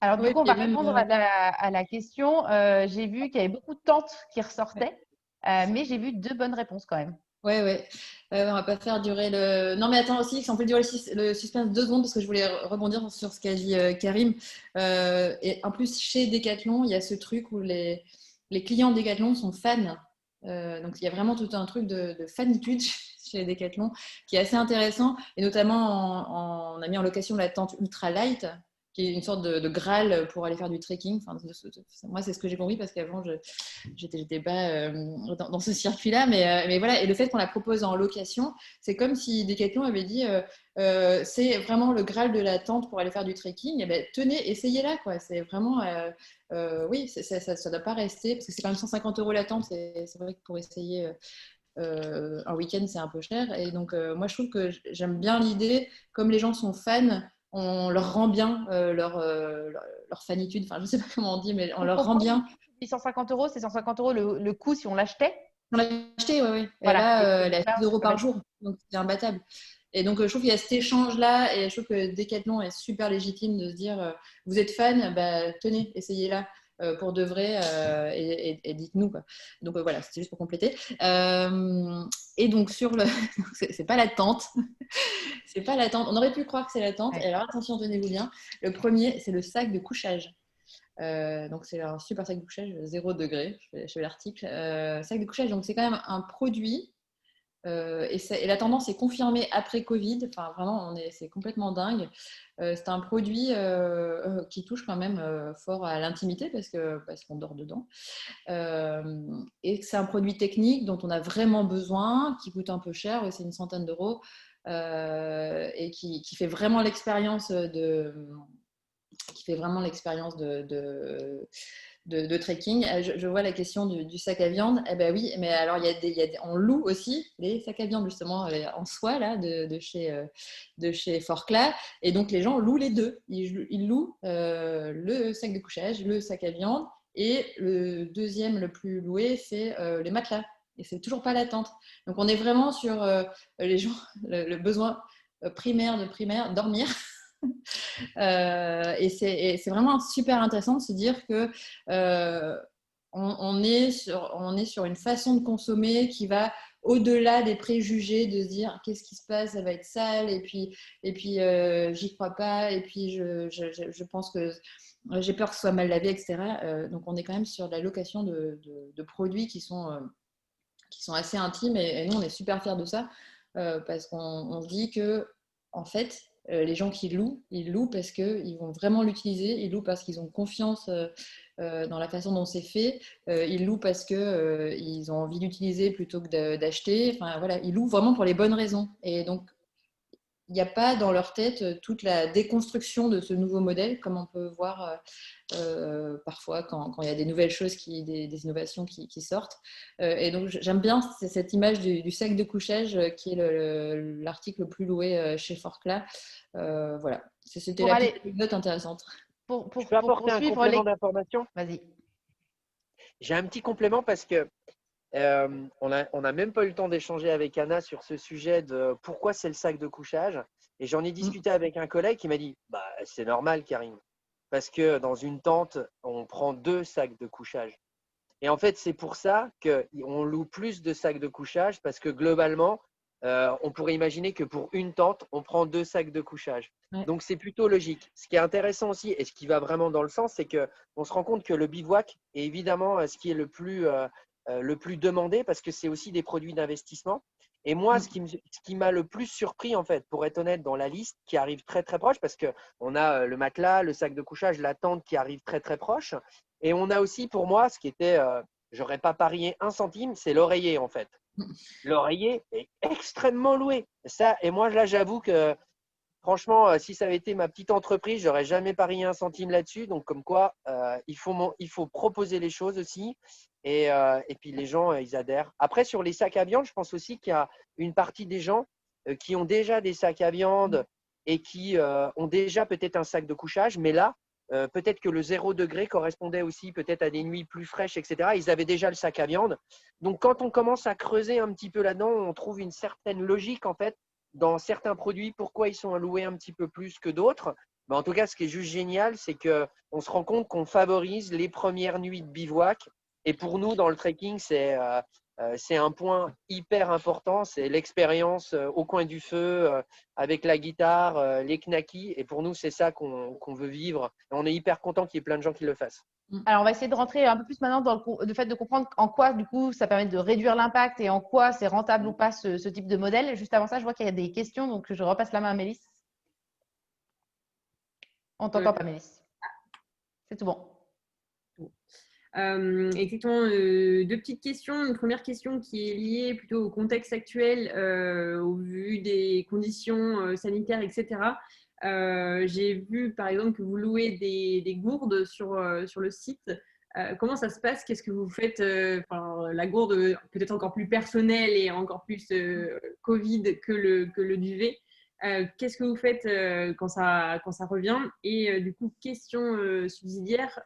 Alors, du coup, on va répondre à la question. J'ai vu qu'il y avait beaucoup de tentes qui ressortaient, mais j'ai vu 2 bonnes réponses quand même. Ouais. On va pas faire durer le… Non, mais attends aussi, si on peut durer le suspense 2 secondes, parce que je voulais rebondir sur ce qu'a dit Karim. Et en plus, chez Decathlon, il y a ce truc où les clients Decathlon sont fans. Donc, il y a vraiment tout un truc de fanitude chez Decathlon qui est assez intéressant. Et notamment, on a mis en location la tente Ultra Light, qui est une sorte de Graal pour aller faire du trekking. Enfin, moi, c'est ce que j'ai compris parce qu'avant, j'étais pas dans ce circuit-là. Mais voilà, et le fait qu'on la propose en location, c'est comme si Decathlon avait dit c'est vraiment le Graal de la tente pour aller faire du trekking. Et ben, tenez, essayez-la, quoi. C'est vraiment… oui, ça ne doit pas rester parce que c'est quand même 150 € la tente. C'est vrai que pour essayer… un week-end, c'est un peu cher. Et donc, moi, je trouve que j'aime bien l'idée, comme les gens sont fans, on leur rend bien leur fanitude. Enfin, je ne sais pas comment on dit, mais on leur rend bien. 150 €, c'est 150 € le coût si on l'achetait. On l'a acheté, oui. Voilà. Et là, elle est à 6 € par jour. Donc, c'est imbattable. Et donc, je trouve qu'il y a cet échange-là. Et je trouve que Decathlon est super légitime de se dire vous êtes fan, tenez, essayez-la. pour de vrai et dites-nous, quoi. Donc voilà, c'était juste pour compléter. Et donc sur le, c'est pas la tente, c'est pas la tente. On aurait pu croire que c'est la tente. Ouais. Et alors attention, tenez-vous bien. Le premier, c'est le sac de couchage. Donc c'est un super sac de couchage 0 degré. Je fais l'article. Sac de couchage, donc c'est quand même un produit. Et la tendance est confirmée après Covid. Enfin, vraiment, c'est complètement dingue. C'est un produit qui touche quand même fort à l'intimité parce qu'on dort dedans. Et c'est un produit technique dont on a vraiment besoin, qui coûte un peu cher, c'est une centaine d'euros, et qui fait vraiment l'expérience de trekking. Je vois la question du sac à viande. Eh ben oui, mais alors on loue aussi les sacs à viande justement en soie là de chez Forclaz. Et donc les gens louent les deux. Ils louent le sac de couchage, le sac à viande, et le deuxième le plus loué, c'est les matelas. Et c'est toujours pas la tente. Donc on est vraiment sur les gens le besoin primaire, dormir. Et c'est vraiment super intéressant de se dire que on est sur une façon de consommer qui va au-delà des préjugés, de se dire qu'est-ce qui se passe, ça va être sale, et puis j'y crois pas, et puis je pense que j'ai peur que ce soit mal lavé, etc. Donc on est quand même sur la location de produits qui sont assez intimes, et nous on est super fiers de ça, parce qu'on se dit que en fait les gens qui louent, ils louent parce qu'ils vont vraiment l'utiliser, ils louent parce qu'ils ont confiance dans la façon dont c'est fait, ils louent parce qu'ils ont envie d'utiliser plutôt que d'acheter, enfin voilà, ils louent vraiment pour les bonnes raisons. Et donc il n'y a pas dans leur tête toute la déconstruction de ce nouveau modèle, comme on peut voir parfois quand il y a des nouvelles choses, des innovations qui sortent. Et donc j'aime bien cette image du sac de couchage qui est l'article le plus loué chez Forclaz. Voilà, c'était la petite anecdote intéressante. Je peux apporter un complément d'information? Vas-y. J'ai un petit complément parce que on n'a même pas eu le temps d'échanger avec Anna sur ce sujet de pourquoi c'est le sac de couchage. Et j'en ai discuté avec un collègue qui m'a dit bah, c'est normal, Karim, parce que dans une tente, on prend 2 sacs de couchage. Et en fait, c'est pour ça qu'on loue plus de sacs de couchage parce que globalement, on pourrait imaginer que pour une tente, on prend 2 sacs de couchage. Ouais. Donc, c'est plutôt logique. Ce qui est intéressant aussi et ce qui va vraiment dans le sens, c'est qu'on se rend compte que le bivouac est évidemment ce qui est le plus demandé parce que c'est aussi des produits d'investissement. Et moi, ce qui m'a le plus surpris, en fait, pour être honnête, dans la liste qui arrive très, très proche, parce qu'on a le matelas, le sac de couchage, la tente qui arrive très, très proche. Et on a aussi, pour moi, ce qui était, j'aurais pas parié un centime, c'est l'oreiller, en fait. L'oreiller est extrêmement loué. Ça, et moi, là, j'avoue que franchement, si ça avait été ma petite entreprise, j'aurais jamais parié un centime là-dessus. Donc, comme quoi, il faut proposer les choses aussi. Et puis, les gens, ils adhèrent. Après, sur les sacs à viande, je pense aussi qu'il y a une partie des gens qui ont déjà des sacs à viande et qui ont déjà peut-être un sac de couchage. Mais là, peut-être que le 0 degré correspondait aussi peut-être à des nuits plus fraîches, etc. Ils avaient déjà le sac à viande. Donc, quand on commence à creuser un petit peu là-dedans, on trouve une certaine logique, en fait, dans certains produits, pourquoi ils sont alloués un petit peu plus que d'autres. Mais en tout cas, ce qui est juste génial, c'est qu'on se rend compte qu'on favorise les premières nuits de bivouac. Et pour nous, dans le trekking, c'est un point hyper important. C'est l'expérience au coin du feu, avec la guitare, les knackis. Et pour nous, c'est ça qu'on veut vivre. Et on est hyper content qu'il y ait plein de gens qui le fassent. Alors, on va essayer de rentrer un peu plus maintenant dans le fait de comprendre en quoi, du coup, ça permet de réduire l'impact et en quoi c'est rentable ou pas ce type de modèle. Juste avant ça, je vois qu'il y a des questions, donc je repasse la main à Mélisse. On ne t'entend pas, Mélisse. C'est tout bon. Exactement, 2 petites questions. Une première question qui est liée plutôt au contexte actuel, au vu des conditions sanitaires, etc. J'ai vu par exemple que vous louez des gourdes sur le site. Comment ça se passe? Qu'est-ce que vous faites? La gourde peut-être encore plus personnelle et encore plus Covid que le duvet. Qu'est-ce que vous faites quand ça revient? Et du coup, question subsidiaire,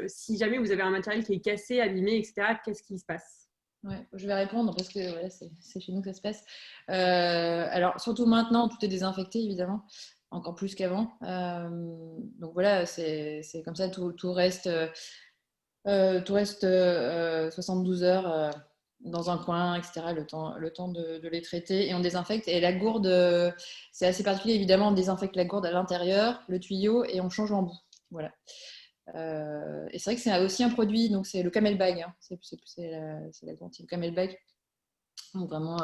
si jamais vous avez un matériel qui est cassé, abîmé, etc., qu'est-ce qui se passe? Ouais, je vais répondre parce que voilà, c'est chez nous que ça se passe. Alors, surtout maintenant, tout est désinfecté, évidemment, encore plus qu'avant. Donc voilà, c'est comme ça, tout reste Tu restes 72 heures dans un coin, etc., le temps de les traiter et on désinfecte. Et la gourde, c'est assez particulier, évidemment, on désinfecte la gourde à l'intérieur, le tuyau et on change l'embout. Voilà. Et c'est vrai que c'est aussi un produit, donc c'est le camel bag, hein. C'est la gourde, c'est le camel bag. Donc vraiment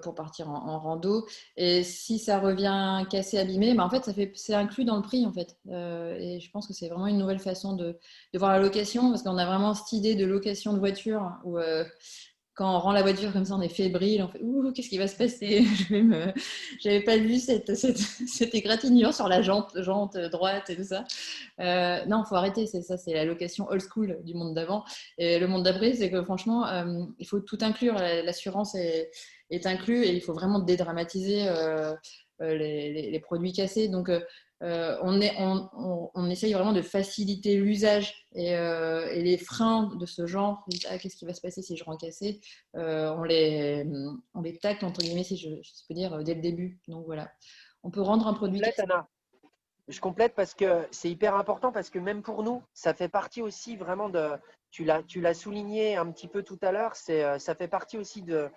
pour partir en rando. Et si ça revient cassé, abîmé, bah en fait, c'est inclus dans le prix en fait. Et je pense que c'est vraiment une nouvelle façon de voir la location parce qu'on a vraiment cette idée de location de voiture où quand on rend la voiture comme ça, on est fébrile, on fait ouh, qu'est-ce qui va se passer? J'avais pas vu cette égratignure sur la jante droite et tout ça. Non, il faut arrêter, c'est ça, c'est la location old school du monde d'avant. Et le monde d'après, c'est que franchement, il faut tout inclure. L'assurance est inclus et il faut vraiment dédramatiser les produits cassés. Donc, on essaye vraiment de faciliter l'usage et les freins de ce genre. Ah, qu'est-ce qui va se passer si je rends cassé? On les tacte, entre guillemets, si je peux dire, dès le début. Donc voilà, on peut rendre un produit cassé. Anna. Je complète parce que c'est hyper important parce que même pour nous, ça fait partie aussi vraiment de, tu l'as souligné un petit peu tout à l'heure, ça fait partie aussi de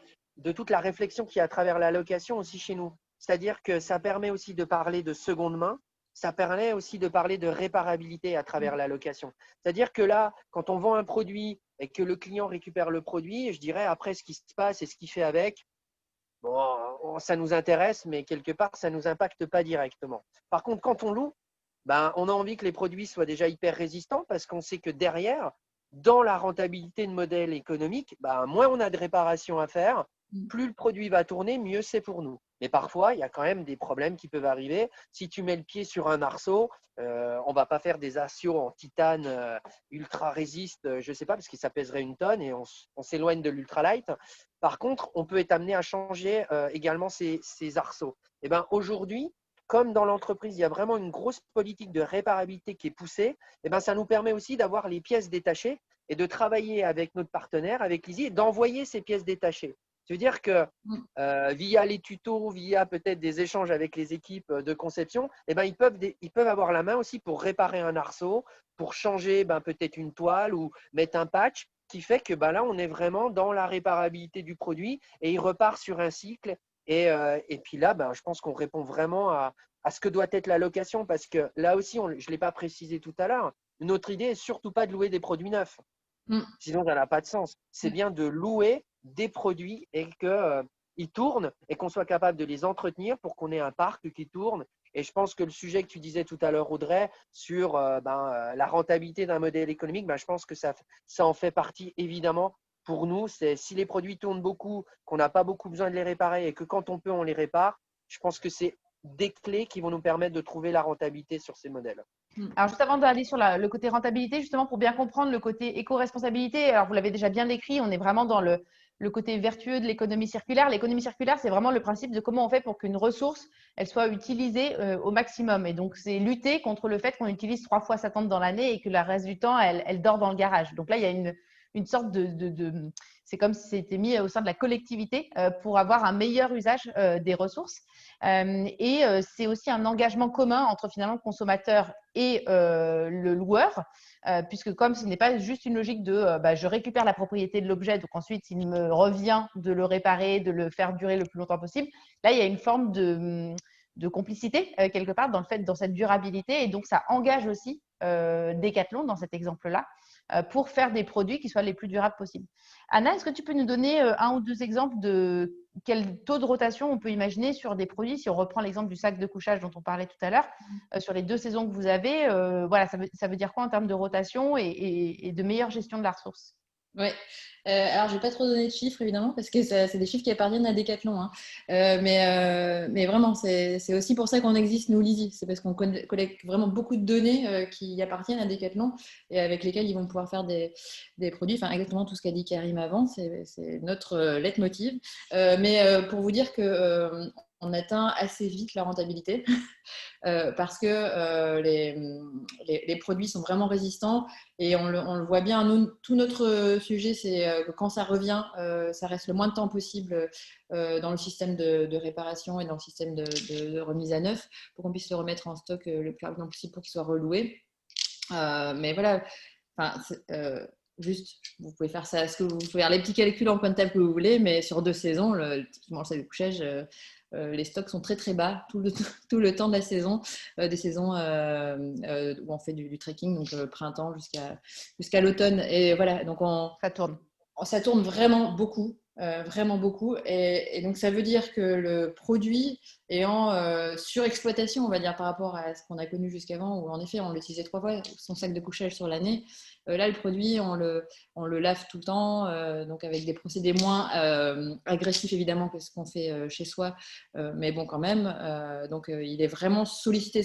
toute la réflexion qu'il y a à travers la location aussi chez nous. C'est-à-dire que ça permet aussi de parler de seconde main, ça permet aussi de parler de réparabilité à travers la location. C'est-à-dire que là, quand on vend un produit et que le client récupère le produit, je dirais après ce qui se passe et ce qu'il fait avec, bon, ça nous intéresse, mais quelque part, ça ne nous impacte pas directement. Par contre, quand on loue, ben, on a envie que les produits soient déjà hyper résistants parce qu'on sait que derrière, dans la rentabilité de modèle économique, ben, moins on a de réparations à faire, plus le produit va tourner, mieux c'est pour nous. Mais parfois, il y a quand même des problèmes qui peuvent arriver. Si tu mets le pied sur un arceau, on ne va pas faire des arceaux en titane ultra résiste, je ne sais pas, parce que ça pèserait une tonne et on s'éloigne de l'ultralight. Par contre, on peut être amené à changer également ces arceaux. Et ben, aujourd'hui, comme dans l'entreprise, il y a vraiment une grosse politique de réparabilité qui est poussée, et ben, ça nous permet aussi d'avoir les pièces détachées et de travailler avec notre partenaire, avec Lizzie, et d'envoyer ces pièces détachées. Ça veut dire que via les tutos, via peut-être des échanges avec les équipes de conception, eh ben, ils peuvent avoir la main aussi pour réparer un arceau, pour changer peut-être une toile ou mettre un patch qui fait que là, on est vraiment dans la réparabilité du produit et il repart sur un cycle. Et puis là, je pense qu'on répond vraiment à ce que doit être la location parce que là aussi, je ne l'ai pas précisé tout à l'heure, notre idée n'est surtout pas de louer des produits neufs. Sinon, ça n'a pas de sens. C'est bien de louer des produits et qu'ils tournent et qu'on soit capable de les entretenir pour qu'on ait un parc qui tourne. Et je pense que le sujet que tu disais tout à l'heure, Audrey, sur la rentabilité d'un modèle économique, je pense que ça en fait partie évidemment. Pour nous, c'est si les produits tournent beaucoup, qu'on n'a pas beaucoup besoin de les réparer et que quand on peut, on les répare, je pense que c'est des clés qui vont nous permettre de trouver la rentabilité sur ces modèles. Alors, juste avant d'aller sur le côté rentabilité, justement, pour bien comprendre le côté éco-responsabilité, alors vous l'avez déjà bien décrit, on est vraiment dans le côté vertueux de l'économie circulaire. L'économie circulaire, c'est vraiment le principe de comment on fait pour qu'une ressource, elle soit utilisée au maximum. Et donc, c'est lutter contre le fait qu'on utilise 3 fois sa tente dans l'année et que le reste du temps, elle dort dans le garage. Donc là, il y a une sorte c'est comme si c'était mis au sein de la collectivité pour avoir un meilleur usage des ressources. Et c'est aussi un engagement commun entre finalement le consommateur et le loueur, puisque comme ce n'est pas juste une logique de je récupère la propriété de l'objet, donc ensuite il me revient de le réparer, de le faire durer le plus longtemps possible. Là, il y a une forme de complicité quelque part dans cette durabilité, et donc ça engage aussi Decathlon dans cet exemple-là pour faire des produits qui soient les plus durables possibles. Anna, est-ce que tu peux nous donner un ou deux exemples de quel taux de rotation on peut imaginer sur des produits? Si on reprend l'exemple du sac de couchage dont on parlait tout à l'heure, sur les 2 saisons que vous avez, voilà, ça veut dire quoi en termes de rotation et de meilleure gestion de la ressource? Ouais. Alors, je ne vais pas trop donner de chiffres, évidemment, parce que c'est des chiffres qui appartiennent à Decathlon. Hein. Mais vraiment, c'est aussi pour ça qu'on existe, nous, Lizzie. C'est parce qu'on collecte vraiment beaucoup de données qui appartiennent à Decathlon et avec lesquelles ils vont pouvoir faire des produits. Enfin, exactement tout ce qu'a dit Karim avant, c'est notre leitmotiv. Mais pour vous dire que on atteint assez vite la rentabilité parce que les produits sont vraiment résistants et on le voit bien. Nous, tout notre sujet, c'est que quand ça revient, ça reste le moins de temps possible dans le système de réparation et dans le système de remise à neuf pour qu'on puisse le remettre en stock le plus rapidement possible pour qu'il soit reloué. Mais voilà. Enfin, juste, vous pouvez faire ça, vous pouvez faire les petits calculs en point de table que vous voulez, mais sur 2 saisons, typiquement le sac de couchage, les stocks sont très très bas tout le temps de la saison, des saisons où on fait du trekking, donc printemps jusqu'à l'automne. Et voilà, donc ça tourne vraiment beaucoup. Vraiment beaucoup. Et donc, ça veut dire que le produit est en surexploitation, on va dire, par rapport à ce qu'on a connu jusqu'avant, où en effet, on l'utilisait 3 fois, son sac de couchage sur l'année. Là, le produit, on le lave tout le temps, donc avec des procédés moins agressifs, évidemment, que ce qu'on fait chez soi. Mais bon, quand même. Donc, il est vraiment sollicité.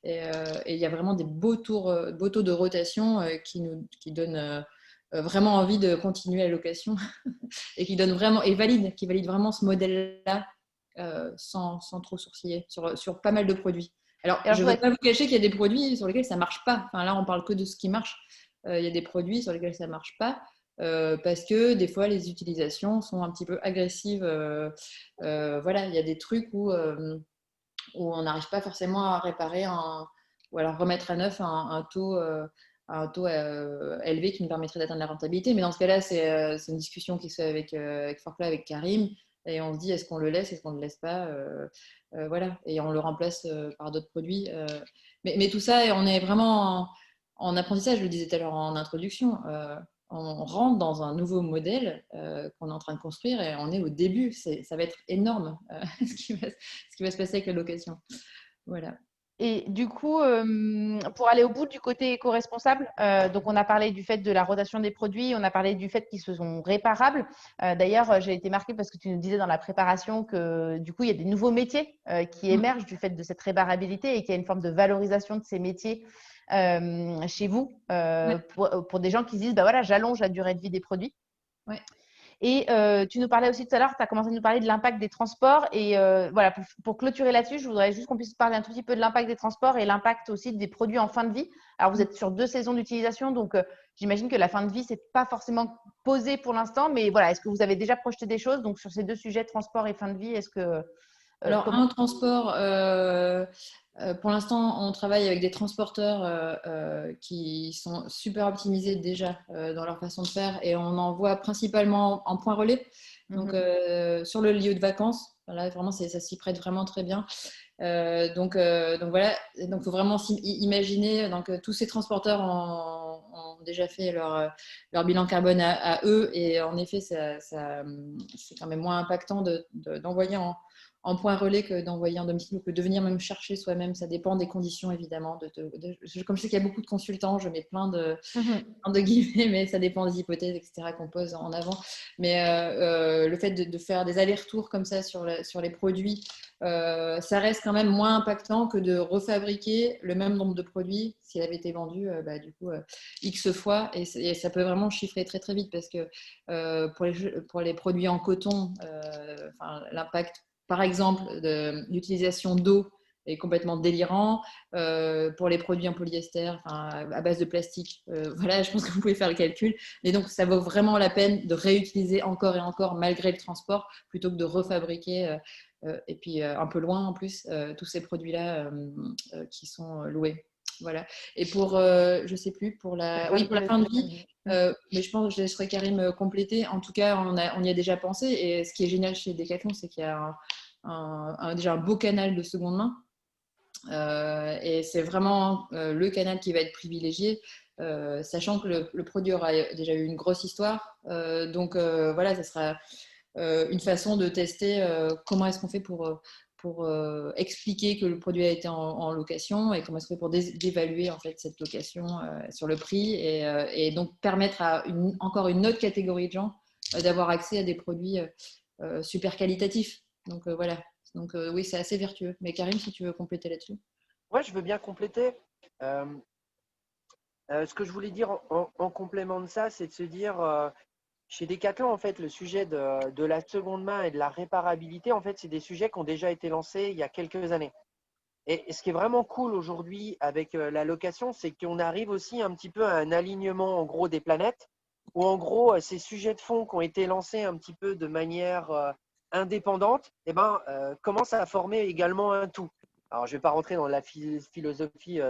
Et il y a vraiment des beaux taux de rotation qui donnent vraiment envie de continuer la location et qui valide vraiment ce modèle-là sans trop sourciller sur pas mal de produits. Alors je ne veux pas vous cacher qu'il y a des produits sur lesquels ça ne marche pas. Enfin, là, on parle que de ce qui marche. Il y a des produits sur lesquels ça ne marche pas parce que des fois, les utilisations sont un petit peu agressives. Voilà, il y a des trucs où on n'arrive pas forcément à réparer ou alors remettre à neuf un taux élevé qui nous permettrait d'atteindre la rentabilité. Mais dans ce cas-là, c'est une discussion qui se fait avec Forclaz, avec Karim. Et on se dit, est-ce qu'on le laisse, est-ce qu'on ne le laisse pas voilà. Et on le remplace par d'autres produits. Mais tout ça, on est vraiment en apprentissage, je le disais tout à l'heure en introduction. On rentre dans un nouveau modèle qu'on est en train de construire et on est au début. Ça va être énorme ce qui va se passer avec la location. Voilà. Et du coup, pour aller au bout du côté éco-responsable, donc on a parlé du fait de la rotation des produits, on a parlé du fait qu'ils se sont réparables. D'ailleurs, j'ai été marquée parce que tu nous disais dans la préparation que du coup, il y a des nouveaux métiers qui émergent du fait de cette réparabilité et qu'il y a une forme de valorisation de ces métiers chez vous pour des gens qui se disent, bah voilà, j'allonge la durée de vie des produits. Ouais. Et tu nous parlais aussi tout à l'heure, tu as commencé à nous parler de l'impact des transports. Et voilà, pour clôturer là-dessus, je voudrais juste qu'on puisse parler un tout petit peu de l'impact des transports et l'impact aussi des produits en fin de vie. Alors, vous êtes sur 2 saisons d'utilisation, donc j'imagine que la fin de vie, ce n'est pas forcément posé pour l'instant. Mais voilà, est-ce que vous avez déjà projeté des choses donc, sur ces 2 sujets, transport et fin de vie? Est-ce que alors, un transport, pour l'instant, on travaille avec des transporteurs qui sont super optimisés déjà dans leur façon de faire et on en voit principalement en point relais, donc sur le lieu de vacances. Là, vraiment, ça s'y prête vraiment très bien. Donc voilà, donc faut vraiment imaginer. Donc tous ces transporteurs ont déjà fait leur bilan carbone à eux et en effet, c'est quand même moins impactant d'envoyer en point relais que d'envoyer en domicile ou que de venir même chercher soi-même. Ça dépend des conditions, évidemment. Comme je sais qu'il y a beaucoup de consultants, je mets plein de guillemets, mais ça dépend des hypothèses, etc., qu'on pose en avant. Mais le fait de faire des allers-retours comme ça sur les produits, ça reste quand même moins impactant que de refabriquer le même nombre de produits s'il avait été vendu du coup X fois. Et ça peut vraiment chiffrer très, très vite parce que pour les produits en coton, l'impact par exemple, l'utilisation d'eau est complètement délirant. Pour les produits en polyester, à base de plastique, voilà, je pense que vous pouvez faire le calcul. Et donc, ça vaut vraiment la peine de réutiliser encore et encore malgré le transport plutôt que de refabriquer. Et puis, un peu loin en plus, tous ces produits-là qui sont loués. Voilà. Et pour, je sais plus, pour la fin de vie, mais je pense que je laisserai Karim compléter. En tout cas, on y a déjà pensé. Et ce qui est génial chez Decathlon, c'est qu'il y a déjà un beau canal de seconde main. Et c'est vraiment le canal qui va être privilégié, sachant que le produit aura déjà eu une grosse histoire. Donc voilà, ça sera une façon de tester comment est-ce qu'on fait pour expliquer que le produit a été en location et comment est-ce qu'on fait pour d'évaluer en fait cette location sur le prix et donc permettre à encore une autre catégorie de gens d'avoir accès à des produits super qualitatifs. Donc voilà. Donc oui, c'est assez vertueux. Mais Karim, si tu veux compléter là-dessus. Ouais, je veux bien compléter. Ce que je voulais dire en complément de ça, c'est de se dire chez Decathlon, en fait, le sujet de la seconde main et de la réparabilité, en fait, c'est des sujets qui ont déjà été lancés il y a quelques années. Et ce qui est vraiment cool aujourd'hui avec la location, c'est qu'on arrive aussi un petit peu à un alignement en gros des planètes, où en gros ces sujets de fond qui ont été lancés un petit peu de manière indépendante, commencent à former également un tout. Alors je ne vais pas rentrer dans la philosophie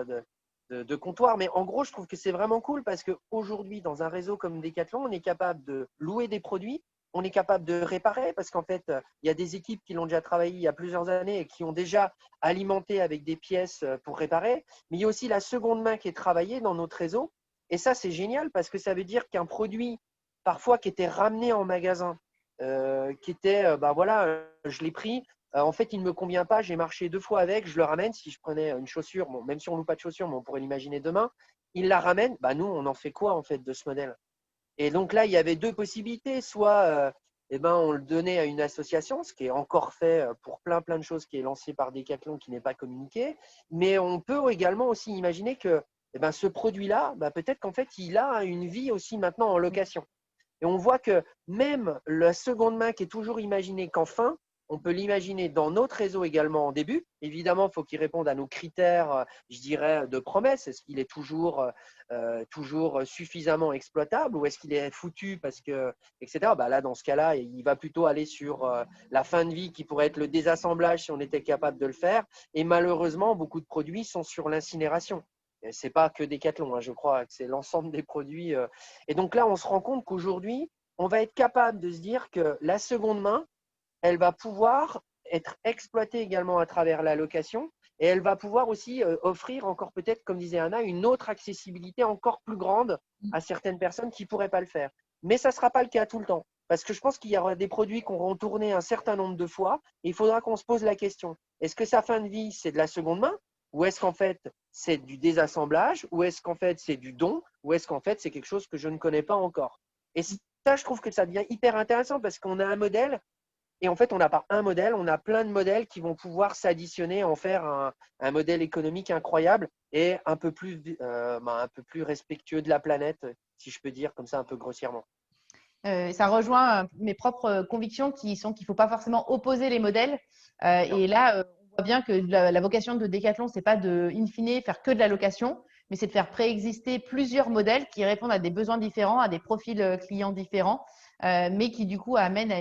de comptoir. Mais en gros, je trouve que c'est vraiment cool parce qu'aujourd'hui, dans un réseau comme Decathlon, on est capable de louer des produits, on est capable de réparer parce qu'en fait, il y a des équipes qui l'ont déjà travaillé il y a plusieurs années et qui ont déjà alimenté avec des pièces pour réparer. Mais il y a aussi la seconde main qui est travaillée dans notre réseau. Et ça, c'est génial parce que ça veut dire qu'un produit, parfois, qui était ramené en magasin, qui était, voilà, je l'ai pris, en fait, il ne me convient pas, j'ai marché 2 fois avec, je le ramène. Si je prenais une chaussure, bon, même si on ne loue pas de chaussure, mais on pourrait l'imaginer demain, il la ramène. Nous, on en fait quoi en fait de ce modèle? Et donc là, il y avait 2 possibilités. Soit on le donnait à une association, ce qui est encore fait pour plein de choses qui est lancé par Decathlon qui n'est pas communiqué. Mais on peut également aussi imaginer que ce produit-là, peut-être qu'en fait, il a une vie aussi maintenant en location. Et on voit que même la seconde main qui est toujours imaginée qu'enfin, on peut l'imaginer dans notre réseau également en début. Évidemment, il faut qu'il réponde à nos critères, je dirais, de promesse. Est-ce qu'il est toujours suffisamment exploitable ou est-ce qu'il est foutu parce que, etc. Là, dans ce cas-là, il va plutôt aller sur la fin de vie qui pourrait être le désassemblage si on était capable de le faire. Et malheureusement, beaucoup de produits sont sur l'incinération. Ce n'est pas que Decathlon, je crois que c'est l'ensemble des produits. Et donc là, on se rend compte qu'aujourd'hui, on va être capable de se dire que la seconde main, elle va pouvoir être exploitée également à travers la location et elle va pouvoir aussi offrir encore peut-être, comme disait Anna, une autre accessibilité encore plus grande à certaines personnes qui ne pourraient pas le faire. Mais ça ne sera pas le cas tout le temps parce que je pense qu'il y aura des produits qu'on auront tournés un certain nombre de fois et il faudra qu'on se pose la question, est-ce que sa fin de vie, c'est de la seconde main ou est-ce qu'en fait, c'est du désassemblage ou est-ce qu'en fait, c'est du don ou est-ce qu'en fait, c'est quelque chose que je ne connais pas encore? Et ça, je trouve que ça devient hyper intéressant parce qu'on a un modèle. Et en fait, on n'a pas un modèle, on a plein de modèles qui vont pouvoir s'additionner, en faire un modèle économique incroyable et un peu plus respectueux de la planète, si je peux dire comme ça un peu grossièrement. Ça rejoint mes propres convictions qui sont qu'il ne faut pas forcément opposer les modèles. Et là, on voit bien que la vocation de Decathlon, ce n'est pas de, in fine, faire que de la location, mais c'est de faire préexister plusieurs modèles qui répondent à des besoins différents, à des profils clients différents, mais qui du coup amènent à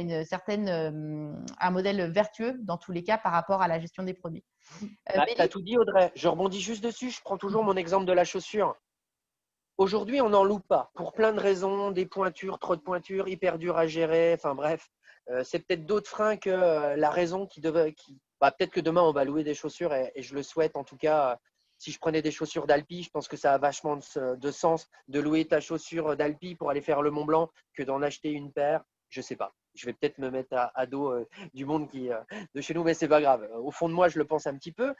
un modèle vertueux dans tous les cas par rapport à la gestion des produits. Tu as tout dit, Audrey. Je rebondis juste dessus. Je prends toujours mon exemple de la chaussure. Aujourd'hui, on n'en loue pas pour plein de raisons, des pointures, trop de pointures, hyper dur à gérer. Enfin bref, c'est peut-être d'autres freins que la raison peut-être que demain, on va louer des chaussures et je le souhaite en tout cas. Si je prenais des chaussures d'Alpi, je pense que ça a vachement de sens de louer ta chaussure d'Alpi pour aller faire le Mont Blanc que d'en acheter une paire. Je ne sais pas. Je vais peut-être me mettre à dos du monde de chez nous, mais ce n'est pas grave. Au fond de moi, je le pense un petit peu.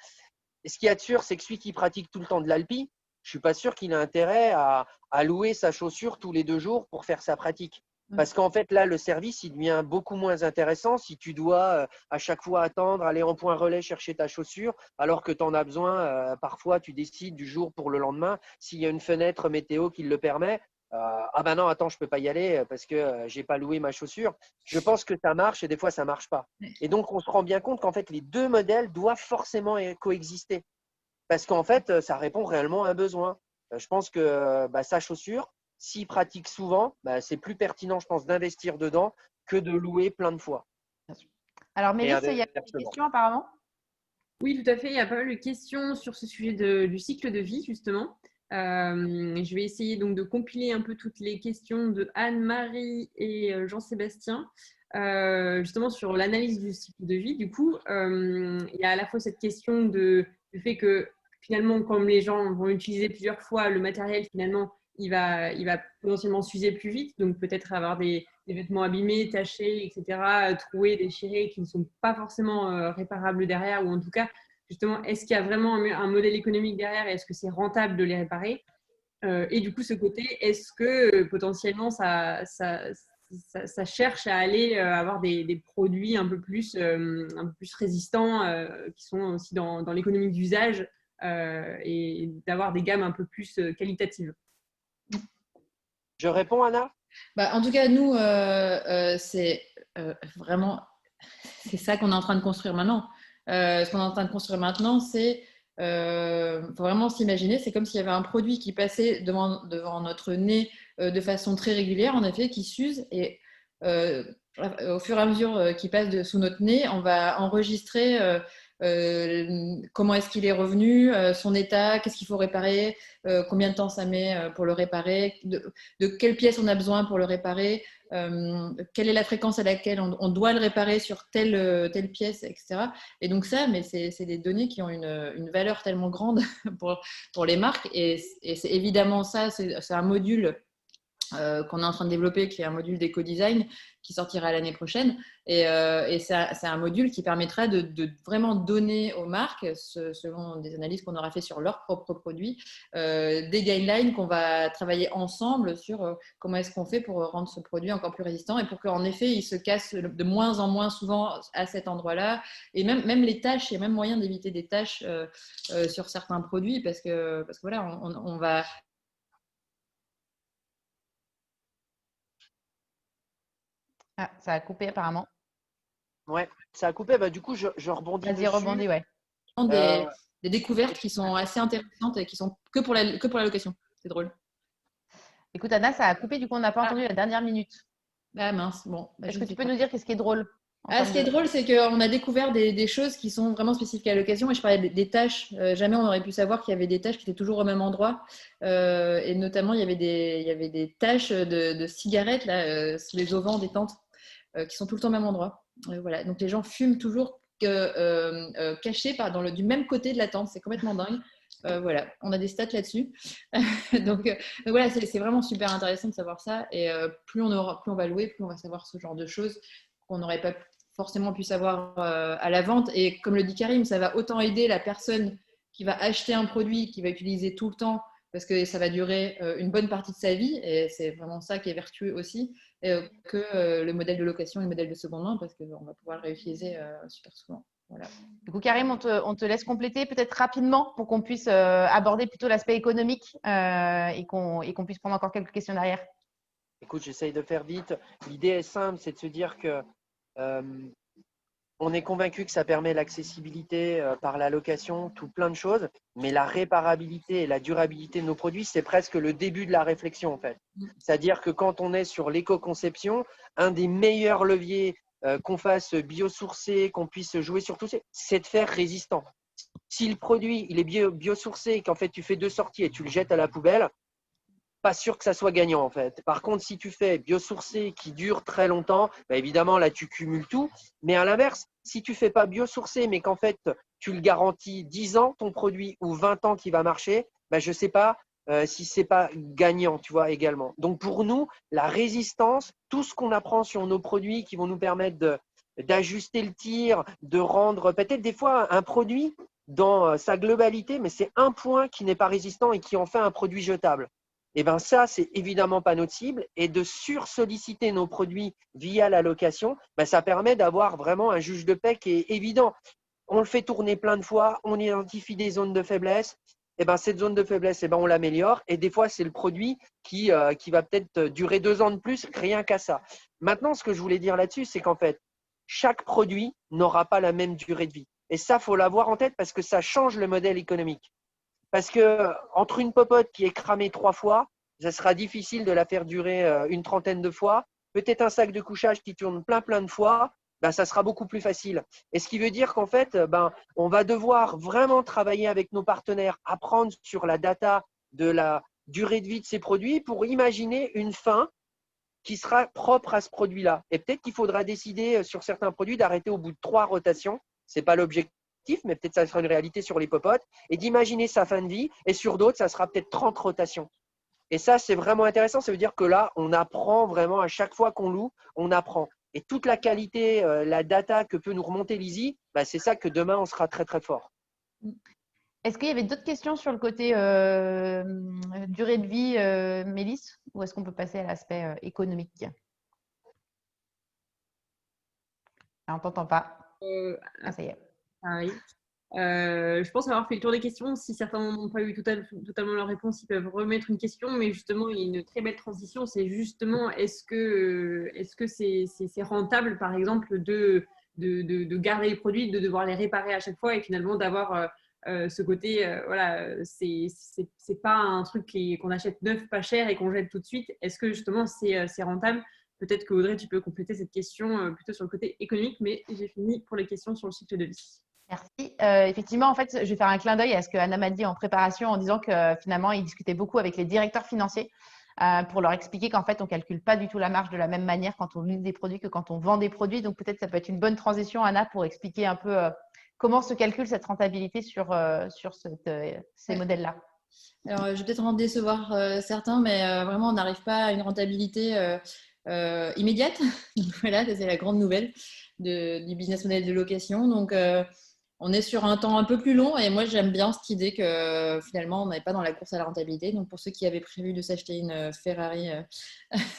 Et ce qu'il y a de sûr, c'est que celui qui pratique tout le temps de l'Alpi, je ne suis pas sûr qu'il a intérêt à louer sa chaussure tous les 2 jours pour faire sa pratique. Parce qu'en fait, là, le service, il devient beaucoup moins intéressant si tu dois à chaque fois attendre, aller en point relais chercher ta chaussure, alors que tu en as besoin. Parfois, tu décides du jour pour le lendemain. S'il y a une fenêtre météo qui le permet, non, attends, je ne peux pas y aller parce que je n'ai pas loué ma chaussure. Je pense que ça marche et des fois, ça ne marche pas. Et donc, on se rend bien compte qu'en fait, les 2 modèles doivent forcément coexister. Parce qu'en fait, ça répond réellement à un besoin. Je pense que sa chaussure, s'il pratique souvent, c'est plus pertinent, je pense, d'investir dedans que de louer plein de fois. Alors, Mélisse, il y a des questions apparemment? Oui, tout à fait. Il y a pas mal de questions sur ce sujet du cycle de vie, justement. Je vais essayer donc de compiler un peu toutes les questions de Anne-Marie et Jean-Sébastien, justement sur l'analyse du cycle de vie. Du coup, il y a à la fois cette question du fait que finalement, comme les gens vont utiliser plusieurs fois le matériel, finalement, il va potentiellement s'user plus vite, donc peut-être avoir des vêtements abîmés, tachés, etc., troués, déchirés, qui ne sont pas forcément réparables derrière, ou en tout cas, justement, est-ce qu'il y a vraiment un modèle économique derrière et est-ce que c'est rentable de les réparer? Et du coup, ce côté, est-ce que potentiellement, ça cherche à aller avoir des produits un peu plus résistants qui sont aussi dans l'économie d'usage et d'avoir des gammes un peu plus qualitatives? Je réponds, Anna? En tout cas, nous, c'est vraiment c'est ça qu'on est en train de construire maintenant. Ce qu'on est en train de construire maintenant, c'est faut vraiment s'imaginer, c'est comme s'il y avait un produit qui passait devant notre nez de façon très régulière, en effet, qui s'use et au fur et à mesure qu'il passe sous notre nez, on va enregistrer comment est-ce qu'il est revenu, son état, qu'est-ce qu'il faut réparer, combien de temps ça met pour le réparer, de quelle pièce on a besoin pour le réparer, quelle est la fréquence à laquelle on doit le réparer sur telle pièce, etc. Et donc ça, mais c'est des données qui ont une valeur tellement grande pour les marques. Et c'est évidemment ça, c'est un module qu'on est en train de développer, qui est un module d'éco-design qui sortira l'année prochaine. Et c'est un module qui permettra de vraiment donner aux marques, selon des analyses qu'on aura fait sur leurs propres produits, des guidelines qu'on va travailler ensemble sur comment est-ce qu'on fait pour rendre ce produit encore plus résistant et pour qu'en effet, il se casse de moins en moins souvent à cet endroit-là. Et même les tâches, il y a même moyen d'éviter des tâches sur certains produits parce que voilà, on va… Ah, ça a coupé apparemment. Ouais, ça a coupé. Bah, du coup, je rebondis Vas-y, dessus. rebondis, ouais. Des découvertes qui sont assez intéressantes et qui sont que pour la location. C'est drôle. Écoute, Anna, ça a coupé, du coup, on n'a pas entendu la dernière minute. Ah mince, bon. Est-ce que tu peux nous dire qu'est-ce qui est drôle Ce qui est drôle, c'est qu'on a découvert des choses qui sont vraiment spécifiques à la location. Et je parlais des tâches. Jamais on aurait pu savoir qu'il y avait des tâches qui étaient toujours au même endroit. Et notamment, il y avait des tâches de cigarettes là, sous les auvents des tentes qui sont tout le temps au même endroit. Voilà. Donc les gens fument toujours cachés du même côté de la tente. C'est complètement dingue. Voilà, on a des stats là-dessus. donc voilà, c'est vraiment super intéressant de savoir ça. Et plus on va louer, plus on va savoir ce genre de choses qu'on n'aurait pas forcément pu savoir à la vente. Et comme le dit Karim, ça va autant aider la personne qui va acheter un produit, qui va utiliser tout le temps, parce que ça va durer une bonne partie de sa vie, et c'est vraiment ça qui est vertueux aussi, que le modèle de location et le modèle de seconde main, parce qu'on va pouvoir le réutiliser super souvent. Voilà. Du coup, Karim, on te laisse compléter peut-être rapidement pour qu'on puisse aborder plutôt l'aspect économique et qu'on puisse prendre encore quelques questions derrière. Écoute, j'essaye de faire vite. L'idée est simple, c'est de se dire que on est convaincu que ça permet l'accessibilité par la location, tout plein de choses, mais la réparabilité et la durabilité de nos produits, c'est presque le début de la réflexion en fait. C'est-à-dire que quand on est sur l'éco-conception, un des meilleurs leviers qu'on fasse biosourcé, qu'on puisse jouer sur tout, c'est de faire résistant. Si le produit il est biosourcé et qu'en fait tu fais 2 sorties et tu le jettes à la poubelle, pas sûr que ça soit gagnant en fait. Par contre, si tu fais biosourcé qui dure très longtemps, bah évidemment là tu cumules tout. Mais à l'inverse, si tu fais pas biosourcé mais qu'en fait tu le garantis 10 ans ton produit ou 20 ans qu'il va marcher, bah je sais pas si c'est pas gagnant, tu vois également. Donc pour nous, la résistance, tout ce qu'on apprend sur nos produits qui vont nous permettre d'ajuster le tir, de rendre peut-être des fois un produit dans sa globalité, mais c'est un point qui n'est pas résistant et qui en fait un produit jetable. Et bien ça, c'est évidemment pas notre cible. Et de sursolliciter nos produits via la location, ben ça permet d'avoir vraiment un juge de paix qui est évident. On le fait tourner plein de fois, on identifie des zones de faiblesse. Et ben cette zone de faiblesse, et ben on l'améliore. Et des fois, c'est le produit qui va peut-être durer 2 ans de plus, rien qu'à ça. Maintenant, ce que je voulais dire là-dessus, c'est qu'en fait, chaque produit n'aura pas la même durée de vie. Et ça, faut l'avoir en tête parce que ça change le modèle économique. Parce que entre une popote qui est cramée 3 fois, ça sera difficile de la faire durer une trentaine de fois. Peut-être un sac de couchage qui tourne plein de fois, ben, ça sera beaucoup plus facile. Et ce qui veut dire qu'en fait, on va devoir vraiment travailler avec nos partenaires, apprendre sur la data de la durée de vie de ces produits pour imaginer une fin qui sera propre à ce produit-là. Et peut-être qu'il faudra décider sur certains produits d'arrêter au bout de 3 rotations. Ce n'est pas l'objectif, mais peut-être ça sera une réalité sur les popotes, et d'imaginer sa fin de vie. Et sur d'autres, ça sera peut-être 30 rotations. Et ça, c'est vraiment intéressant. Ça veut dire que là, on apprend vraiment à chaque fois qu'on loue, on apprend. Et toute la qualité, la data que peut nous remonter l'Easy, c'est ça que demain, on sera très, très fort. Est-ce qu'il y avait d'autres questions sur le côté durée de vie, Mélisse, ou est-ce qu'on peut passer à l'aspect économique? On ne t'entend pas. Ah, ça y est. Oui. Je pense avoir fait le tour des questions. Si certains n'ont pas eu totalement leur réponse, ils peuvent remettre une question. Mais justement, il y a une très belle transition. C'est justement, est-ce que c'est rentable, par exemple, de garder les produits, de devoir les réparer à chaque fois et finalement d'avoir ce côté, voilà, c'est pas un truc qu'on achète neuf, pas cher et qu'on jette tout de suite. Est-ce que justement c'est rentable? Peut-être que Audrey, tu peux compléter cette question plutôt sur le côté économique, mais j'ai fini pour les questions sur le cycle de vie. Merci. Effectivement, en fait, je vais faire un clin d'œil à ce que Anna m'a dit en préparation en disant que finalement, il discutait beaucoup avec les directeurs financiers pour leur expliquer qu'en fait, on ne calcule pas du tout la marge de la même manière quand on livre des produits que quand on vend des produits. Donc, peut-être ça peut être une bonne transition, Anna, pour expliquer un peu comment se calcule cette rentabilité sur ces modèles-là. Alors, je vais peut-être en décevoir certains, mais vraiment, on n'arrive pas à une rentabilité immédiate. Donc, voilà, ça, c'est la grande nouvelle du business model de location. Donc, on est sur un temps un peu plus long et moi, j'aime bien cette idée que finalement, on n'est pas dans la course à la rentabilité. Donc, pour ceux qui avaient prévu de s'acheter une Ferrari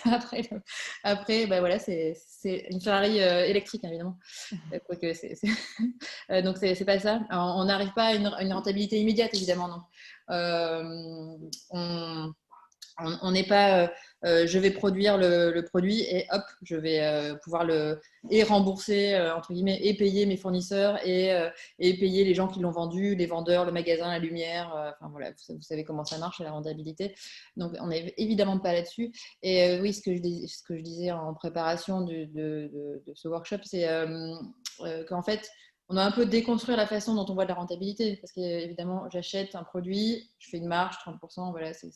après bah, voilà, c'est une Ferrari électrique, évidemment. Quoique, donc, c'est pas ça. On n'arrive pas à une rentabilité immédiate, évidemment, non. On n'est pas je vais produire le produit et hop, je vais pouvoir le rembourser entre guillemets et payer mes fournisseurs et payer les gens qui l'ont vendu, les vendeurs, le magasin, la lumière. Enfin voilà, vous savez comment ça marche la rentabilité. Donc on n'est évidemment pas là-dessus. Et oui, ce que je disais en préparation de ce workshop, c'est qu'en fait on a un peu déconstruire la façon dont on voit de la rentabilité. Parce qu'évidemment, j'achète un produit, je fais une marge, 30%, voilà, c'est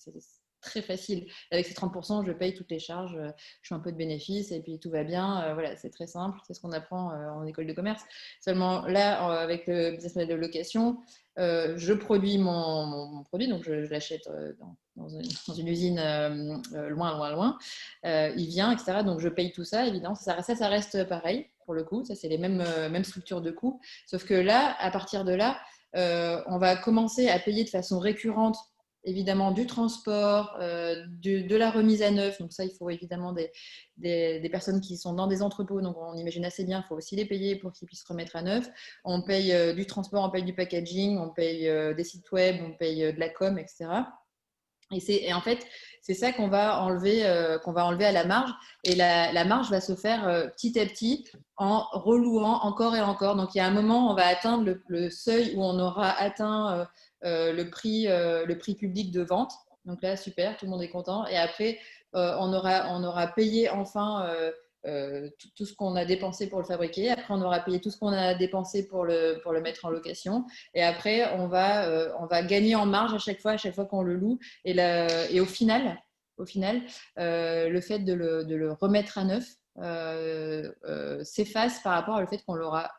très facile. Avec ces 30%, je paye toutes les charges, je fais un peu de bénéfices et puis tout va bien. Voilà, c'est très simple, c'est ce qu'on apprend en école de commerce. Seulement là, avec le business model de location, je produis mon produit, donc je l'achète dans une usine loin. Il vient, etc. Donc je paye tout ça, évidemment. Ça reste pareil pour le coup. Ça, c'est les mêmes structures de coûts. Sauf que là, à partir de là, on va commencer à payer de façon récurrente évidemment du transport, de la remise à neuf. Donc ça, il faut évidemment des personnes qui sont dans des entrepôts. Donc on imagine assez bien, il faut aussi les payer pour qu'ils puissent remettre à neuf. On paye du transport, on paye du packaging, on paye des sites web, on paye de la com, etc. Et en fait, c'est ça qu'on va enlever à la marge. Et la marge va se faire petit à petit en relouant encore et encore. Donc, il y a un moment, on va atteindre le seuil où on aura atteint le prix public de vente. Donc là, super, tout le monde est content. Et après, on aura payé enfin tout ce qu'on a dépensé pour le fabriquer. Après, on aura payé tout ce qu'on a dépensé pour le mettre en location. Et après, on va gagner en marge à chaque fois qu'on le loue. Et au final, le fait de le remettre à neuf s'efface par rapport au fait qu'on l'aura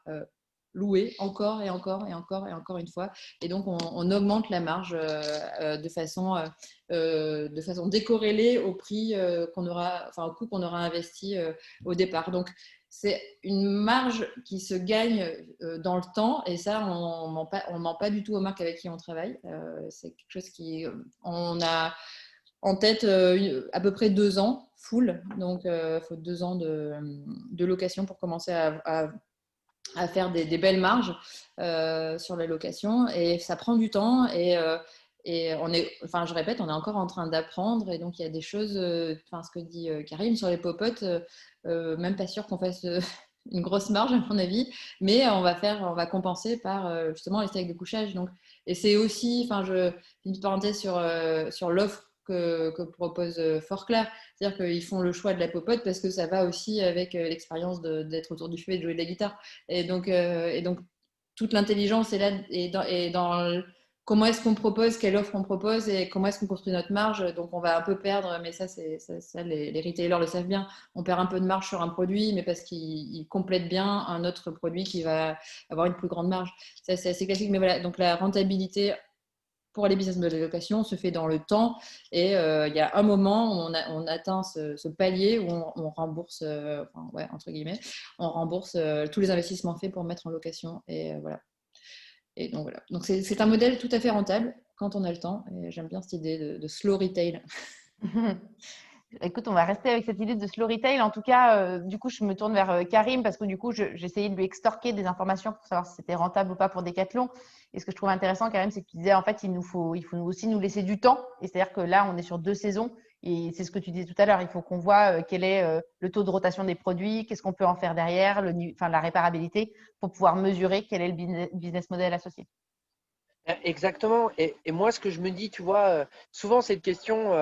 loué encore et encore et encore et encore une fois. Et donc, on augmente la marge de façon décorrélée au prix au coût qu'on aura investi au départ. Donc, c'est une marge qui se gagne dans le temps et ça, on ment pas du tout aux marques avec qui on travaille. C'est quelque chose on a en tête à peu près 2 ans full. Donc, il faut 2 ans de location pour commencer à faire des belles marges sur la location. Et ça prend du temps et je répète, on est encore en train d'apprendre et donc il y a des choses, ce que dit Karim sur les popotes, même pas sûr qu'on fasse une grosse marge à mon avis, mais on va compenser par justement les steaks de couchage. Donc, et c'est aussi, une petite parenthèse sur l'offre que propose Fort-Clair, c'est-à-dire qu'ils font le choix de la popote parce que ça va aussi avec l'expérience d'être autour du feu et de jouer de la guitare. Et donc toute l'intelligence est là et dans comment est-ce qu'on propose, quelle offre on propose et comment est-ce qu'on construit notre marge. Donc on va un peu perdre, mais ça les retailers le savent bien. On perd un peu de marge sur un produit, mais parce qu'il complète bien un autre produit qui va avoir une plus grande marge. Ça, c'est assez classique, mais voilà. Donc la rentabilité pour les business models de location se fait dans le temps et il y a un moment où on atteint ce palier où on rembourse, entre guillemets, on rembourse tous les investissements faits pour mettre en location et voilà. Et donc voilà. Donc c'est un modèle tout à fait rentable quand on a le temps et j'aime bien cette idée de slow retail. Écoute, on va rester avec cette idée de slow retail. En tout cas, du coup, je me tourne vers Karim parce que du coup, j'essayais de lui extorquer des informations pour savoir si c'était rentable ou pas pour Decathlon. Et ce que je trouve intéressant, Karim, c'est que tu disais, en fait, il faut aussi nous laisser du temps. Et c'est-à-dire que là, on est sur 2 saisons. Et c'est ce que tu disais tout à l'heure. Il faut qu'on voit quel est le taux de rotation des produits, qu'est-ce qu'on peut en faire derrière, la réparabilité pour pouvoir mesurer quel est le business model associé. Exactement. Et moi, ce que je me dis, tu vois, souvent cette question,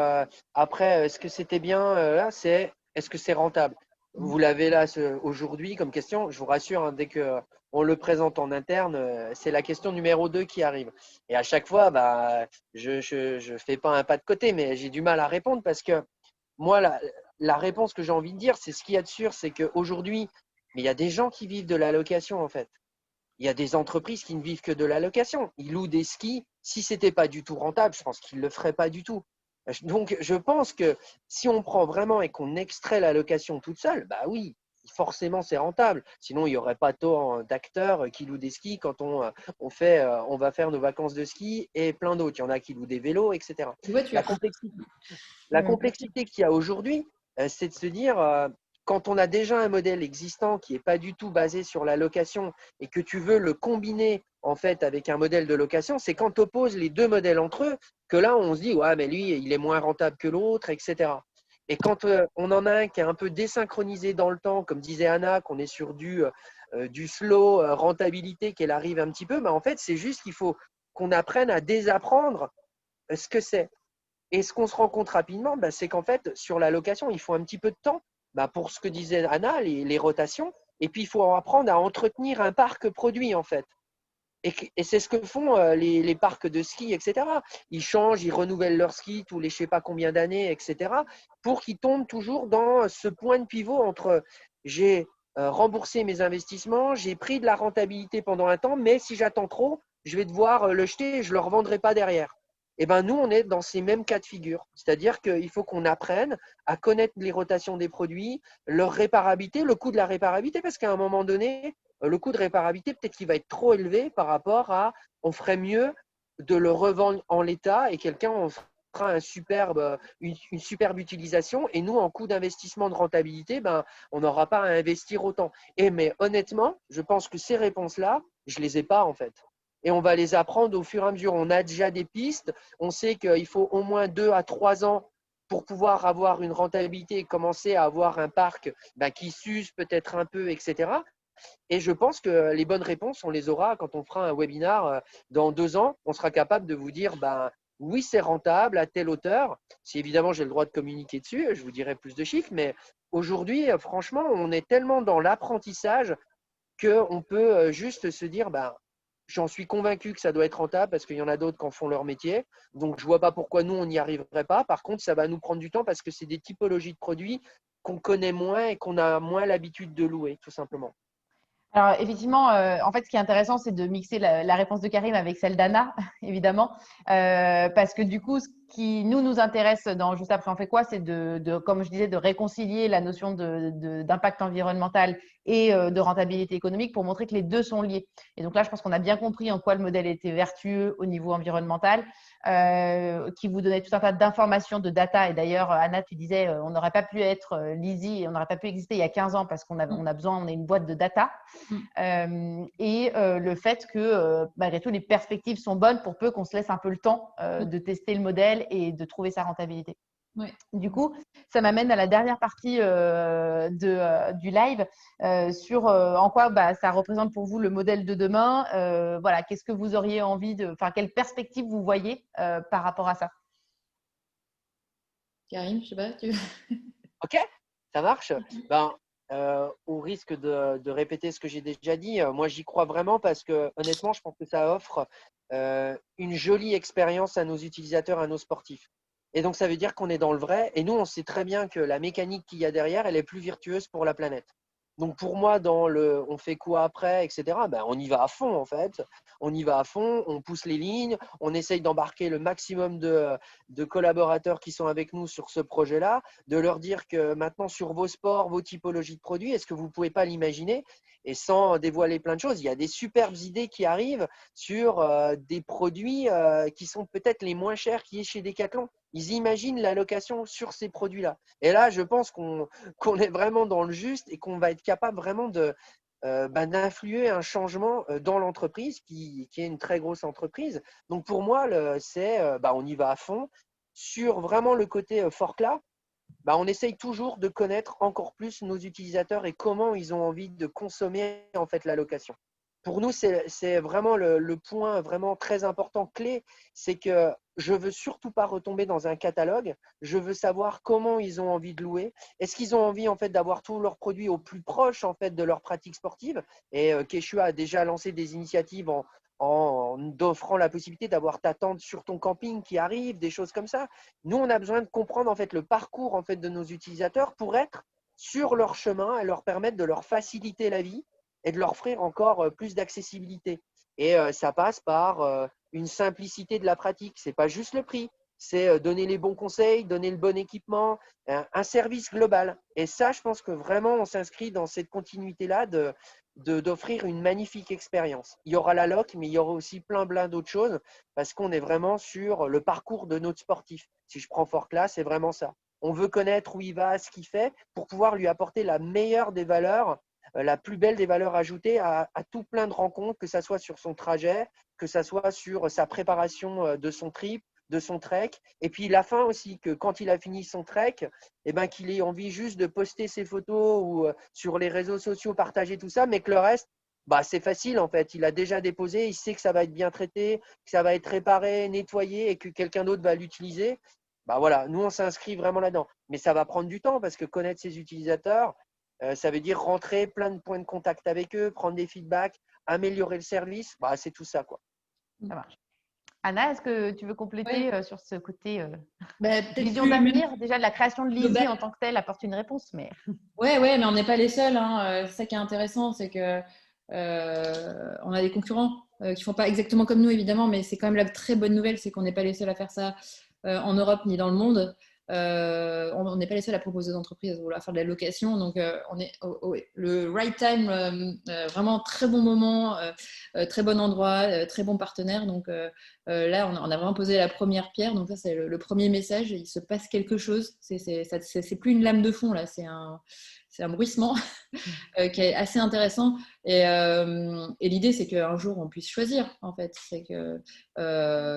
après, est-ce que c'était bien là, c'est est-ce que c'est rentable? Vous l'avez là aujourd'hui comme question. Je vous rassure, hein, dès que on le présente en interne, c'est la question numéro 2 qui arrive. Et à chaque fois, je fais pas un pas de côté, mais j'ai du mal à répondre parce que moi, la réponse que j'ai envie de dire, c'est ce qu'il y a de sûr, c'est qu'aujourd'hui, il y a des gens qui vivent de la location en fait. Il y a des entreprises qui ne vivent que de la location. Ils louent des skis. Si ce n'était pas du tout rentable, je pense qu'ils ne le feraient pas du tout. Donc, je pense que si on prend vraiment et qu'on extrait la location toute seule, bah oui, forcément, c'est rentable. Sinon, il n'y aurait pas tant d'acteurs qui louent des skis quand on va faire nos vacances de ski et plein d'autres. Il y en a qui louent des vélos, etc. La complexité qu'il y a aujourd'hui, c'est de se dire, quand on a déjà un modèle existant qui n'est pas du tout basé sur la location et que tu veux le combiner en fait avec un modèle de location, c'est quand tu opposes les deux modèles entre eux que là, on se dit, ouais, mais lui, il est moins rentable que l'autre, etc. Et quand on en a un qui est un peu désynchronisé dans le temps, comme disait Anna, qu'on est sur du slow rentabilité, qu'elle arrive un petit peu, mais en fait, c'est juste qu'il faut qu'on apprenne à désapprendre ce que c'est. Et ce qu'on se rend compte rapidement, c'est qu'en fait, sur la location, il faut un petit peu de temps pour ce que disait Anna, les rotations. Et puis, il faut apprendre à entretenir un parc produit, en fait. Et c'est ce que font les parcs de ski, etc. Ils changent, ils renouvellent leurs skis tous les je ne sais pas combien d'années, etc. pour qu'ils tombent toujours dans ce point de pivot entre j'ai remboursé mes investissements, j'ai pris de la rentabilité pendant un temps, mais si j'attends trop, je vais devoir le jeter et je ne le revendrai pas derrière. Et ben nous, on est dans ces mêmes cas de figure. C'est-à-dire qu'il faut qu'on apprenne à connaître les rotations des produits, leur réparabilité, le coût de la réparabilité, parce qu'à un moment donné, le coût de réparabilité, peut-être qu'il va être trop élevé par rapport à on ferait mieux de le revendre en l'état et quelqu'un en fera une superbe utilisation. Et nous, en coût d'investissement de rentabilité, on n'aura pas à investir autant. Mais honnêtement, je pense que ces réponses-là, je ne les ai pas en fait. Et on va les apprendre au fur et à mesure. On a déjà des pistes. On sait qu'il faut au moins 2 à 3 ans pour pouvoir avoir une rentabilité et commencer à avoir un parc qui s'use peut-être un peu, etc. Et je pense que les bonnes réponses, on les aura quand on fera un webinar dans 2 ans. On sera capable de vous dire, oui, c'est rentable à telle hauteur. Si évidemment j'ai le droit de communiquer dessus, je vous dirai plus de chiffres. Mais aujourd'hui, franchement, on est tellement dans l'apprentissage qu'on peut juste se dire, j'en suis convaincu que ça doit être rentable parce qu'il y en a d'autres qui en font leur métier. Donc, je ne vois pas pourquoi nous, on n'y arriverait pas. Par contre, ça va nous prendre du temps parce que c'est des typologies de produits qu'on connaît moins et qu'on a moins l'habitude de louer, tout simplement. Alors, effectivement, en fait, ce qui est intéressant, c'est de mixer la réponse de Karim avec celle d'Anna, évidemment, parce que du coup, ce qui nous intéresse dans Juste après on fait quoi, c'est comme je disais, de réconcilier la notion d'impact environnemental et de rentabilité économique pour montrer que les deux sont liés. Et donc là, je pense qu'on a bien compris en quoi le modèle était vertueux au niveau environnemental, qui vous donnait tout un tas d'informations, de data. Et d'ailleurs, Anna, tu disais, on n'aurait pas pu être Lizzie, on n'aurait pas pu exister il y a 15 ans parce qu'on a besoin, on est une boîte de data. Le fait que malgré tout, les perspectives sont bonnes pour peu qu'on se laisse un peu le temps de tester le modèle et de trouver sa rentabilité. Ouais. Du coup, ça m'amène à la dernière partie du live sur en quoi ça représente pour vous le modèle de demain. Voilà, qu'est-ce que vous auriez envie quelle perspective vous voyez par rapport à ça? Karim, je sais pas, Ok, ça marche. Au risque de répéter ce que j'ai déjà dit, moi j'y crois vraiment parce que honnêtement, je pense que ça offre une jolie expérience à nos utilisateurs, à nos sportifs. Et donc ça veut dire qu'on est dans le vrai. Et nous, on sait très bien que la mécanique qu'il y a derrière, elle est plus virtueuse pour la planète. Donc pour moi, dans le on fait quoi après, etc., on y va à fond en fait. On y va à fond, on pousse les lignes, on essaye d'embarquer le maximum de collaborateurs qui sont avec nous sur ce projet-là, de leur dire que maintenant sur vos sports, vos typologies de produits, est-ce que vous ne pouvez pas l'imaginer? Et sans dévoiler plein de choses, il y a des superbes idées qui arrivent sur des produits qui sont peut-être les moins chers qui est chez Decathlon. Ils imaginent la location sur ces produits-là. Et là, je pense qu'on est vraiment dans le juste et qu'on va être capable vraiment d'influer un changement dans l'entreprise qui est une très grosse entreprise. Donc pour moi, on y va à fond. Sur vraiment le côté Forclaz, on essaye toujours de connaître encore plus nos utilisateurs et comment ils ont envie de consommer en fait la location. Pour nous, c'est vraiment le point vraiment très important, clé, c'est que je veux surtout pas retomber dans un catalogue. Je veux savoir comment ils ont envie de louer. Est-ce qu'ils ont envie en fait d'avoir tous leurs produits au plus proche en fait de leur pratique sportive? Et Quechua a déjà lancé des initiatives en offrant la possibilité d'avoir ta tente sur ton camping qui arrive, des choses comme ça. Nous, on a besoin de comprendre en fait le parcours en fait de nos utilisateurs pour être sur leur chemin et leur permettre de leur faciliter la vie et de leur offrir encore plus d'accessibilité. Et ça passe par une simplicité de la pratique. Ce n'est pas juste le prix, c'est donner les bons conseils, donner le bon équipement, un service global. Et ça, je pense que vraiment, on s'inscrit dans cette continuité-là d'offrir une magnifique expérience. Il y aura la loc, mais il y aura aussi plein d'autres choses parce qu'on est vraiment sur le parcours de notre sportif. Si je prends Fort Class, c'est vraiment ça. On veut connaître où il va, ce qu'il fait pour pouvoir lui apporter la meilleure des valeurs, la plus belle des valeurs ajoutées à tout plein de rencontres, que ce soit sur son trajet, que ce soit sur sa préparation de son trip, de son trek. Et puis la fin aussi, que quand il a fini son trek, eh ben, qu'il ait envie juste de poster ses photos ou sur les réseaux sociaux, partager tout ça, mais que le reste, bah, c'est facile en fait. Il a déjà déposé, il sait que ça va être bien traité, que ça va être réparé, nettoyé et que quelqu'un d'autre va l'utiliser. Bah voilà, nous on s'inscrit vraiment là-dedans. Mais ça va prendre du temps parce que connaître ses utilisateurs, ça veut dire rentrer plein de points de contact avec eux, prendre des feedbacks, améliorer le service. Bah, c'est tout ça, quoi. Ça marche. Anna, est-ce que tu veux compléter Oui. sur ce côté Peut-être vision d'avenir? Déjà, la création de Lizzie en tant que telle apporte une réponse, mais… Ouais, mais on n'est pas les seuls. Hein. C'est ça qui est intéressant, c'est que on a des concurrents qui font pas exactement comme nous, évidemment, mais c'est quand même la très bonne nouvelle, c'est qu'on n'est pas les seuls à faire ça en Europe ni dans le monde. On n'est pas les seuls à proposer aux entreprises à faire de la location. Donc, on est le right time, vraiment très bon moment, très bon endroit, très bon partenaire. Donc, là, on a vraiment posé la première pierre. Donc, ça, c'est le premier message. Il se passe quelque chose. C'est plus une lame de fond, là. C'est un bruissement qui est assez intéressant. Et l'idée, c'est qu'un jour, on puisse choisir, en fait. C'est que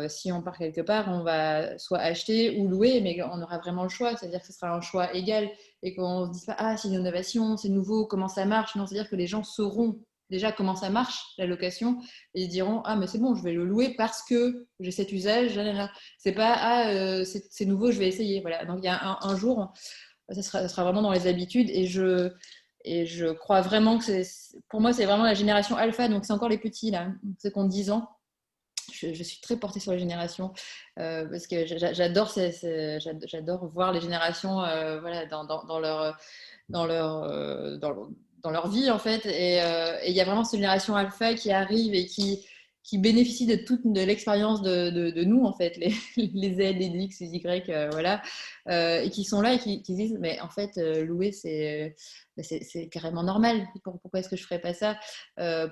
si on part quelque part, on va soit acheter ou louer, mais on aura vraiment le choix. C'est-à-dire que ce sera un choix égal et qu'on ne se dise pas « Ah, c'est une innovation, c'est nouveau, comment ça marche ?» Non, c'est-à-dire que les gens sauront déjà comment ça marche, la location, et ils diront « Ah, mais c'est bon, je vais le louer parce que j'ai cet usage. » C'est pas « Ah, c'est nouveau, je vais essayer. » Voilà. Donc, il y a un jour, ça sera vraiment dans les habitudes et je crois vraiment que pour moi, c'est vraiment la génération alpha. Donc, c'est encore les petits, là, ceux qui ont 10 ans. Je suis très portée sur les générations parce que j'adore voir les générations voilà, dans leur vie, en fait. Et il y a vraiment cette génération alpha qui arrive et qui bénéficie de l'expérience de nous, en fait, les Z, les X, les Y, voilà, et qui sont là et qui disent, mais en fait, louer, c'est carrément normal. Pourquoi est-ce que je ne ferais pas ça?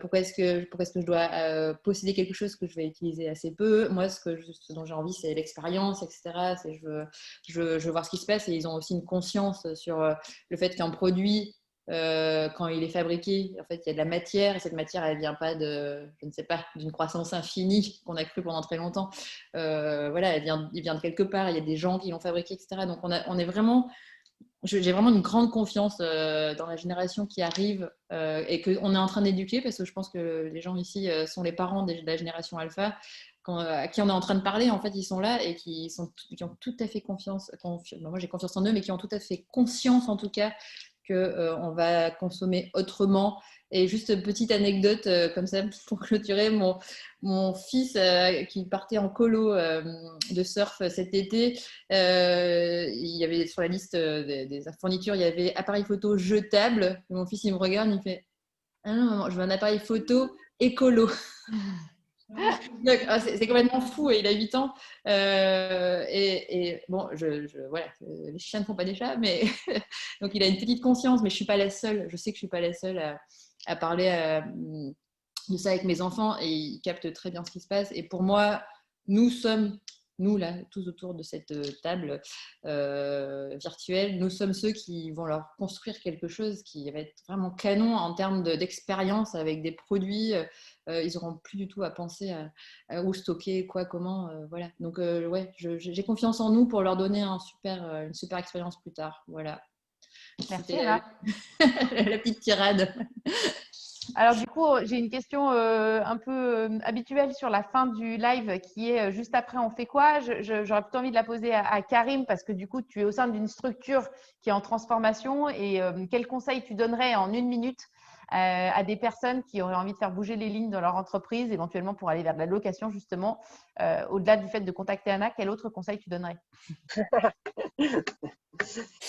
Pourquoi est-ce que je dois posséder quelque chose que je vais utiliser assez peu? Moi, ce dont j'ai envie, c'est l'expérience, etc. Je veux voir ce qui se passe. Et ils ont aussi une conscience sur le fait qu'un produit, quand il est fabriqué, en fait, il y a de la matière et cette matière, elle vient pas je ne sais pas, d'une croissance infinie qu'on a cru pendant très longtemps. Voilà, il vient de quelque part. Il y a des gens qui l'ont fabriqué, etc. Donc, on est vraiment, j'ai vraiment une grande confiance dans la génération qui arrive et qu'on est en train d'éduquer parce que je pense que les gens ici sont les parents de la génération alpha. À qui on est en train de parler, en fait, ils sont là et qui ont tout à fait confiance. Moi, j'ai confiance en eux, mais qui ont tout à fait conscience, en tout cas, qu'on va consommer autrement. Et juste petite anecdote comme ça pour clôturer, mon fils qui partait en colo de surf cet été, il y avait sur la liste des fournitures, il y avait appareil photo jetable. Et mon fils, il me regarde, il me fait « Ah non, maman, je veux un appareil photo écolo. » C'est complètement fou et il a 8 ans. Et bon, voilà, les chiens ne font pas des chats, mais donc il a une petite conscience, mais je ne suis pas la seule. Je sais que je ne suis pas la seule à parler de ça avec mes enfants et ils captent très bien ce qui se passe. Et pour moi, nous là, tous autour de cette table virtuelle, nous sommes ceux qui vont leur construire quelque chose qui va être vraiment canon en termes d'expérience avec des produits. Ils n'auront plus du tout à penser à où stocker, quoi, comment. Voilà. Donc, ouais, j'ai confiance en nous pour leur donner une super expérience plus tard. Voilà. Merci, C'était Anna. la petite tirade. Alors du coup, j'ai une question un peu habituelle sur la fin du live qui est juste après on fait quoi? J'aurais plutôt envie de la poser à Karim parce que du coup, tu es au sein d'une structure qui est en transformation et quel conseil tu donnerais en 1 minute à des personnes qui auraient envie de faire bouger les lignes dans leur entreprise, éventuellement pour aller vers de la location justement, au-delà du fait de contacter Anna, quel autre conseil tu donnerais?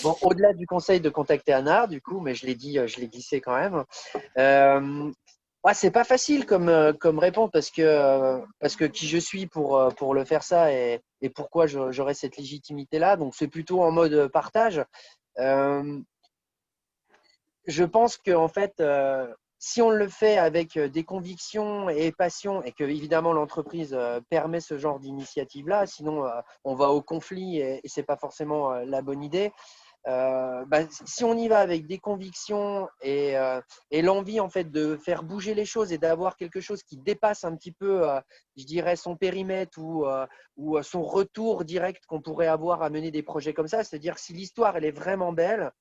Bon, au-delà du conseil de contacter Anna, du coup, mais je l'ai dit, je l'ai glissé quand même. Ouais, c'est pas facile comme réponse parce que qui je suis pour le faire ça et pourquoi j'aurais cette légitimité-là. Donc, c'est plutôt en mode partage. Euh, je pense qu'en fait, si on le fait avec des convictions et passion et que évidemment l'entreprise permet ce genre d'initiative-là, sinon on va au conflit et c'est pas forcément la bonne idée. Si on y va avec des convictions et l'envie en fait de faire bouger les choses et d'avoir quelque chose qui dépasse un petit peu, je dirais, son périmètre ou son retour direct qu'on pourrait avoir à mener des projets comme ça, c'est-à-dire si l'histoire elle est vraiment belle,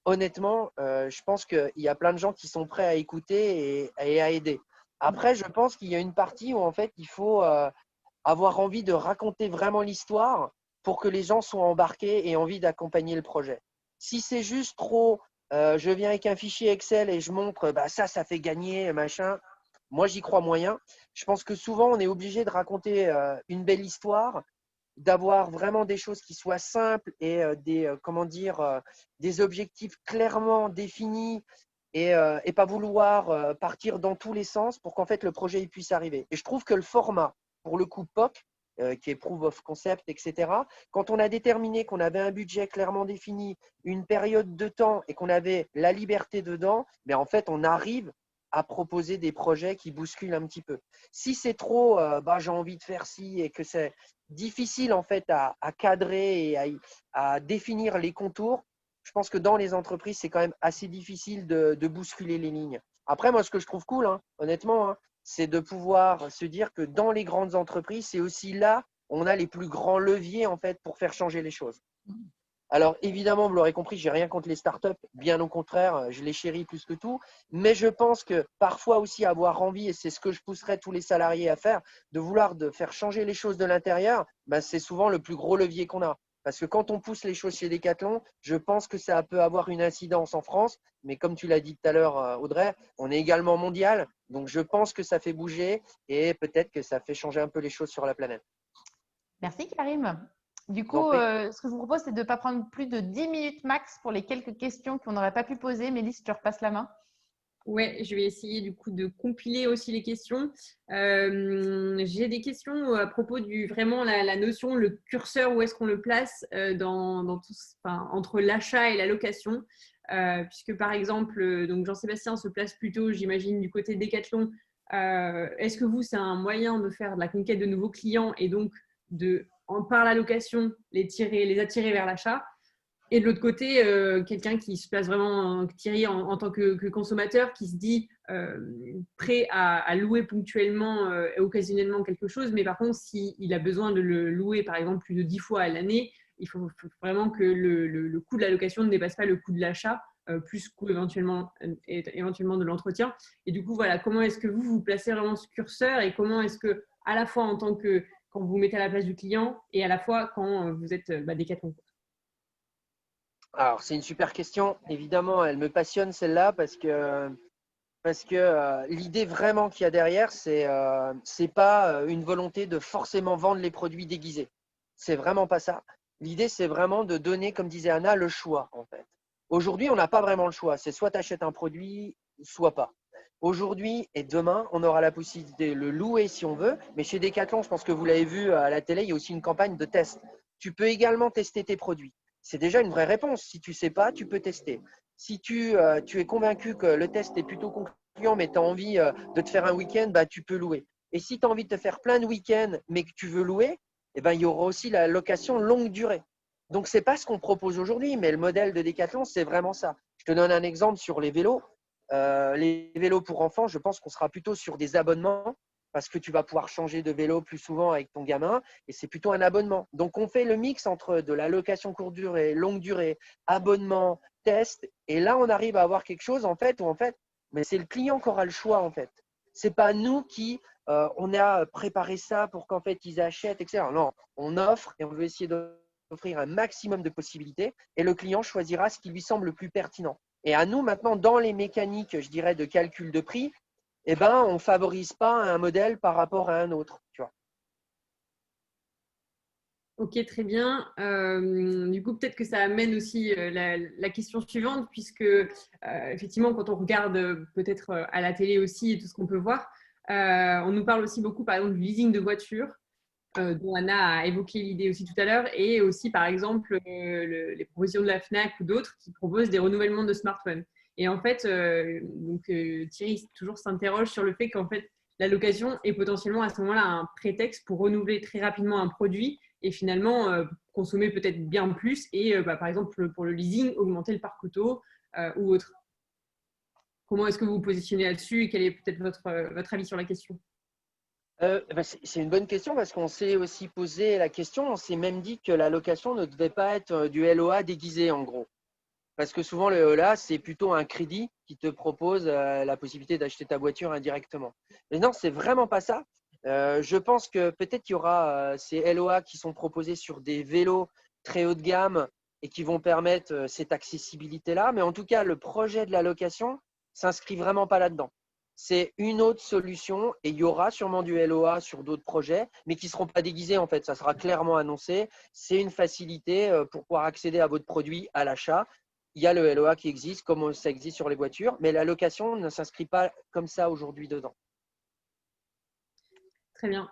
honnêtement, je pense qu'il y a plein de gens qui sont prêts à écouter et à aider. Après, je pense qu'il y a une partie où en fait il faut avoir envie de raconter vraiment l'histoire pour que les gens soient embarqués et envie d'accompagner le projet. Si c'est juste trop, je viens avec un fichier Excel et je montre, bah, ça fait gagner, machin, moi j'y crois moyen. Je pense que souvent on est obligé de raconter une belle histoire, d'avoir vraiment des choses qui soient simples et comment dire, des objectifs clairement définis et pas vouloir partir dans tous les sens pour qu'en fait le projet il puisse arriver. Et je trouve que le format, pour le coup POC, qui est Proof of Concept, etc., quand on a déterminé qu'on avait un budget clairement défini, une période de temps et qu'on avait la liberté dedans, mais en fait on arrive à proposer des projets qui bousculent un petit peu. Si c'est trop, j'ai envie de faire ci et que c'est difficile en fait à cadrer et à définir les contours, je pense que dans les entreprises, c'est quand même assez difficile de bousculer les lignes. Après, moi, ce que je trouve cool, hein, honnêtement, hein, c'est de pouvoir se dire que dans les grandes entreprises, c'est aussi là on a les plus grands leviers en fait pour faire changer les choses. Alors évidemment, vous l'aurez compris, j'ai rien contre les startups, bien au contraire, je les chéris plus que tout. Mais je pense que parfois aussi avoir envie, et c'est ce que je pousserais tous les salariés à faire, de vouloir de faire changer les choses de l'intérieur, c'est souvent le plus gros levier qu'on a. Parce que quand on pousse les choses chez Decathlon, je pense que ça peut avoir une incidence en France. Mais comme tu l'as dit tout à l'heure, Audrey, on est également mondial. Donc je pense que ça fait bouger et peut-être que ça fait changer un peu les choses sur la planète. Merci Karim. Du Je vous en coup, prie. ce que je vous propose, c'est de ne pas prendre plus de 10 minutes max pour les quelques questions qu'on n'aurait pas pu poser. Mélisse, je te repasse la main. Ouais, je vais essayer du coup de compiler aussi les questions. J'ai des questions à propos du vraiment la notion, le curseur, où est-ce qu'on le place dans tout, entre l'achat et la location. Puisque par exemple, donc Jean-Sébastien se place plutôt, j'imagine, du côté Decathlon. Est-ce que vous, c'est un moyen de faire de la conquête de nouveaux clients et donc par la location, les attirer vers l'achat? Et de l'autre côté, quelqu'un qui se place vraiment, Thierry, en tant que consommateur, qui se dit prêt à louer ponctuellement et occasionnellement quelque chose, mais par contre, s'il a besoin de le louer, par exemple, plus de 10 fois à l'année, il faut vraiment que le coût de la location ne dépasse pas le coût de l'achat, plus coût éventuellement de l'entretien. Et du coup, voilà, comment est-ce que vous placez vraiment ce curseur et comment est-ce que, à la fois en tant que quand vous mettez à la place du client et à la fois quand vous êtes Decathlon? Alors, c'est une super question. Évidemment, elle me passionne celle-là parce que l'idée vraiment qu'il y a derrière, c'est pas une volonté de forcément vendre les produits déguisés. C'est vraiment pas ça. L'idée, c'est vraiment de donner, comme disait Anna, le choix en fait. Aujourd'hui, on n'a pas vraiment le choix. C'est soit tu achètes un produit, soit pas. Aujourd'hui et demain, on aura la possibilité de le louer si on veut. Mais chez Decathlon, je pense que vous l'avez vu à la télé, il y a aussi une campagne de test. Tu peux également tester tes produits. C'est déjà une vraie réponse. Si tu ne sais pas, tu peux tester. Si tu es convaincu que le test est plutôt concluant, mais tu as envie de te faire un week-end, tu peux louer. Et si tu as envie de te faire plein de week-ends, mais que tu veux louer, il y aura aussi la location longue durée. Donc, ce n'est pas ce qu'on propose aujourd'hui, mais le modèle de Decathlon, c'est vraiment ça. Je te donne un exemple sur les vélos. Les vélos pour enfants, je pense qu'on sera plutôt sur des abonnements parce que tu vas pouvoir changer de vélo plus souvent avec ton gamin et c'est plutôt un abonnement. Donc, on fait le mix entre de la location courte durée, longue durée, abonnement, test et là, on arrive à avoir quelque chose en fait où mais c'est le client qui aura le choix en fait. C'est pas nous qui on a préparé ça pour qu'en fait ils achètent, etc. Non, on offre et on veut essayer d'offrir un maximum de possibilités et le client choisira ce qui lui semble le plus pertinent. Et à nous maintenant, dans les mécaniques, je dirais, de calcul de prix, eh ben, on ne favorise pas un modèle par rapport à un autre. Tu vois. Ok, très bien. Du coup, peut-être que ça amène aussi la question suivante, puisque effectivement, quand on regarde peut-être à la télé aussi et tout ce qu'on peut voir, on nous parle aussi beaucoup, par exemple, du leasing de voiture, dont Anna a évoqué l'idée aussi tout à l'heure, et aussi, par exemple, les propositions de la FNAC ou d'autres qui proposent des renouvellements de smartphones. Et en fait, Thierry toujours s'interroge sur le fait qu'en fait, la location est potentiellement à ce moment-là un prétexte pour renouveler très rapidement un produit et finalement consommer peut-être bien plus et par exemple pour le leasing, augmenter le parc auto ou autre. Comment est-ce que vous vous positionnez là-dessus et quel est peut-être votre avis sur la question? C'est une bonne question parce qu'on s'est aussi posé la question, on s'est même dit que la location ne devait pas être du LOA déguisé en gros. Parce que souvent le LOA, c'est plutôt un crédit qui te propose la possibilité d'acheter ta voiture indirectement. Mais non, c'est vraiment pas ça. Je pense que peut-être qu'il y aura ces LOA qui sont proposés sur des vélos très haut de gamme et qui vont permettre cette accessibilité-là. Mais en tout cas, le projet de la location s'inscrit vraiment pas là-dedans. C'est une autre solution et il y aura sûrement du LOA sur d'autres projets, mais qui ne seront pas déguisés en fait. Ça sera clairement annoncé. C'est une facilité pour pouvoir accéder à votre produit à l'achat. Il y a le LOA qui existe, comme ça existe sur les voitures, mais la location ne s'inscrit pas comme ça aujourd'hui dedans. Très bien.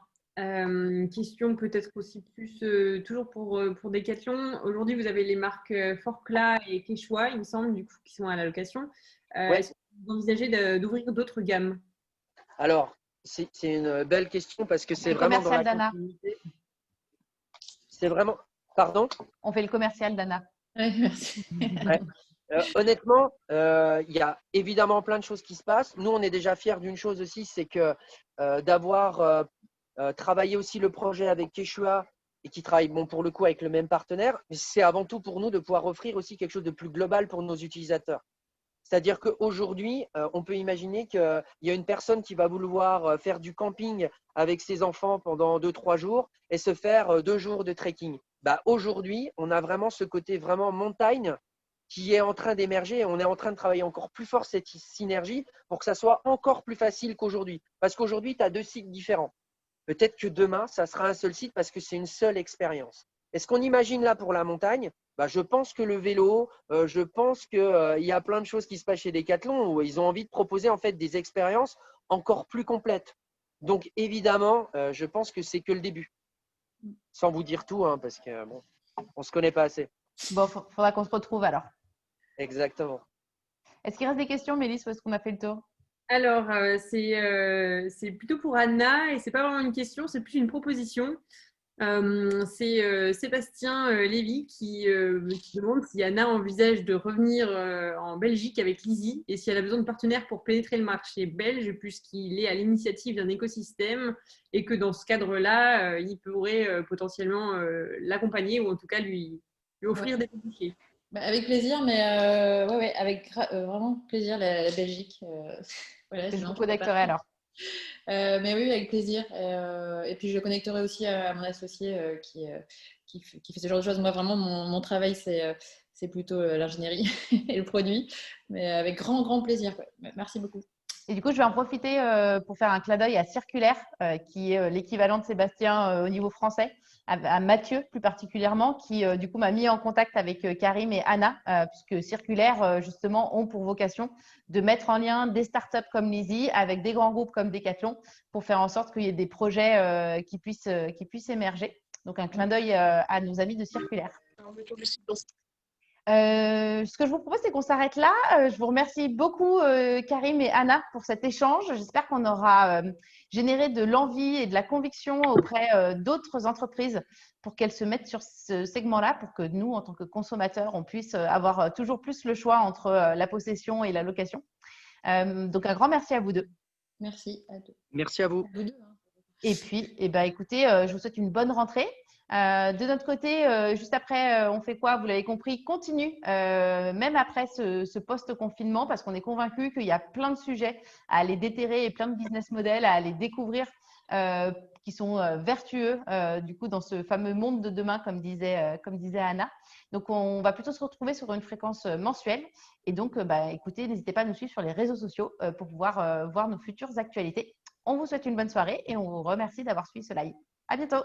Question peut-être aussi plus, toujours pour Decathlon. Aujourd'hui, vous avez les marques Forclaz et Quechua, il me semble, du coup, qui sont à la location. Ouais. Est-ce que vous envisagez d'ouvrir d'autres gammes? Alors, c'est une belle question parce que c'est vraiment dans la continuité. C'est vraiment… Pardon? On fait le commercial d'Anna. Ouais, merci. Ouais. Honnêtement, il y a évidemment plein de choses qui se passent. Nous, on est déjà fiers d'une chose aussi, c'est que d'avoir travaillé aussi le projet avec Quechua et qui travaille bon, pour le coup avec le même partenaire, c'est avant tout pour nous de pouvoir offrir aussi quelque chose de plus global pour nos utilisateurs. C'est-à-dire qu'aujourd'hui, on peut imaginer qu'il y a une personne qui va vouloir faire du camping avec ses enfants pendant 2-3 jours et se faire 2 jours de trekking. Bah, aujourd'hui, on a vraiment ce côté vraiment montagne qui est en train d'émerger et on est en train de travailler encore plus fort cette synergie pour que ça soit encore plus facile qu'aujourd'hui. Parce qu'aujourd'hui, tu as 2 sites différents. Peut-être que demain, ça sera un seul site parce que c'est une seule expérience. Et ce qu'on imagine là pour la montagne, bah, je pense que le vélo, je pense qu'il y a plein de choses qui se passent chez Decathlon où ils ont envie de proposer en fait des expériences encore plus complètes. Donc évidemment, je pense que c'est que le début. Sans vous dire tout, hein, parce que bon, on se connaît pas assez. Bon, faudra qu'on se retrouve alors. Exactement. Est-ce qu'il reste des questions, Mélisse, ou est-ce qu'on a fait le tour? Alors, c'est plutôt pour Anna et c'est pas vraiment une question, c'est plus une proposition. C'est Sébastien Lévy qui demande si Anna envisage de revenir en Belgique avec Lizzie et si elle a besoin de partenaires pour pénétrer le marché belge puisqu'il est à l'initiative d'un écosystème et que dans ce cadre-là, il pourrait potentiellement l'accompagner ou en tout cas lui offrir des débouchés. Bah, avec plaisir, mais ouais, avec vraiment plaisir la Belgique. Voilà, Je vous connecterai alors. Mais oui, avec plaisir. Et puis je connecterai aussi à mon associé qui fait ce genre de choses. Moi, vraiment, mon travail, c'est plutôt l'ingénierie et le produit. Mais avec grand, grand plaisir. Ouais. Merci beaucoup. Et du coup, je vais en profiter pour faire un clin d'œil à Circulaire, qui est l'équivalent de Sébastien au niveau français, à Mathieu plus particulièrement, qui du coup m'a mis en contact avec Karim et Anna, puisque Circulaire, justement, ont pour vocation de mettre en lien des startups comme Lizzie avec des grands groupes comme Decathlon pour faire en sorte qu'il y ait des projets qui puissent émerger. Donc, un clin d'œil à nos amis de Circulaire. Ce que je vous propose, c'est qu'on s'arrête là. Je vous remercie beaucoup, Karim et Anna, pour cet échange. J'espère qu'on aura généré de l'envie et de la conviction auprès d'autres entreprises pour qu'elles se mettent sur ce segment-là, pour que nous, en tant que consommateurs, on puisse avoir toujours plus le choix entre la possession et la location. Donc, un grand merci à vous deux. Merci à deux. Merci à vous. À vous deux, hein. Et puis, écoutez, je vous souhaite une bonne rentrée. De notre côté, juste après, on fait quoi? Vous l'avez compris, continue, même après ce post-confinement, parce qu'on est convaincu qu'il y a plein de sujets à aller déterrer et plein de business models à aller découvrir qui sont vertueux du coup dans ce fameux monde de demain, comme disait Anna. Donc, on va plutôt se retrouver sur une fréquence mensuelle. Et donc, écoutez, n'hésitez pas à nous suivre sur les réseaux sociaux pour pouvoir voir nos futures actualités. On vous souhaite une bonne soirée et on vous remercie d'avoir suivi ce live. À bientôt!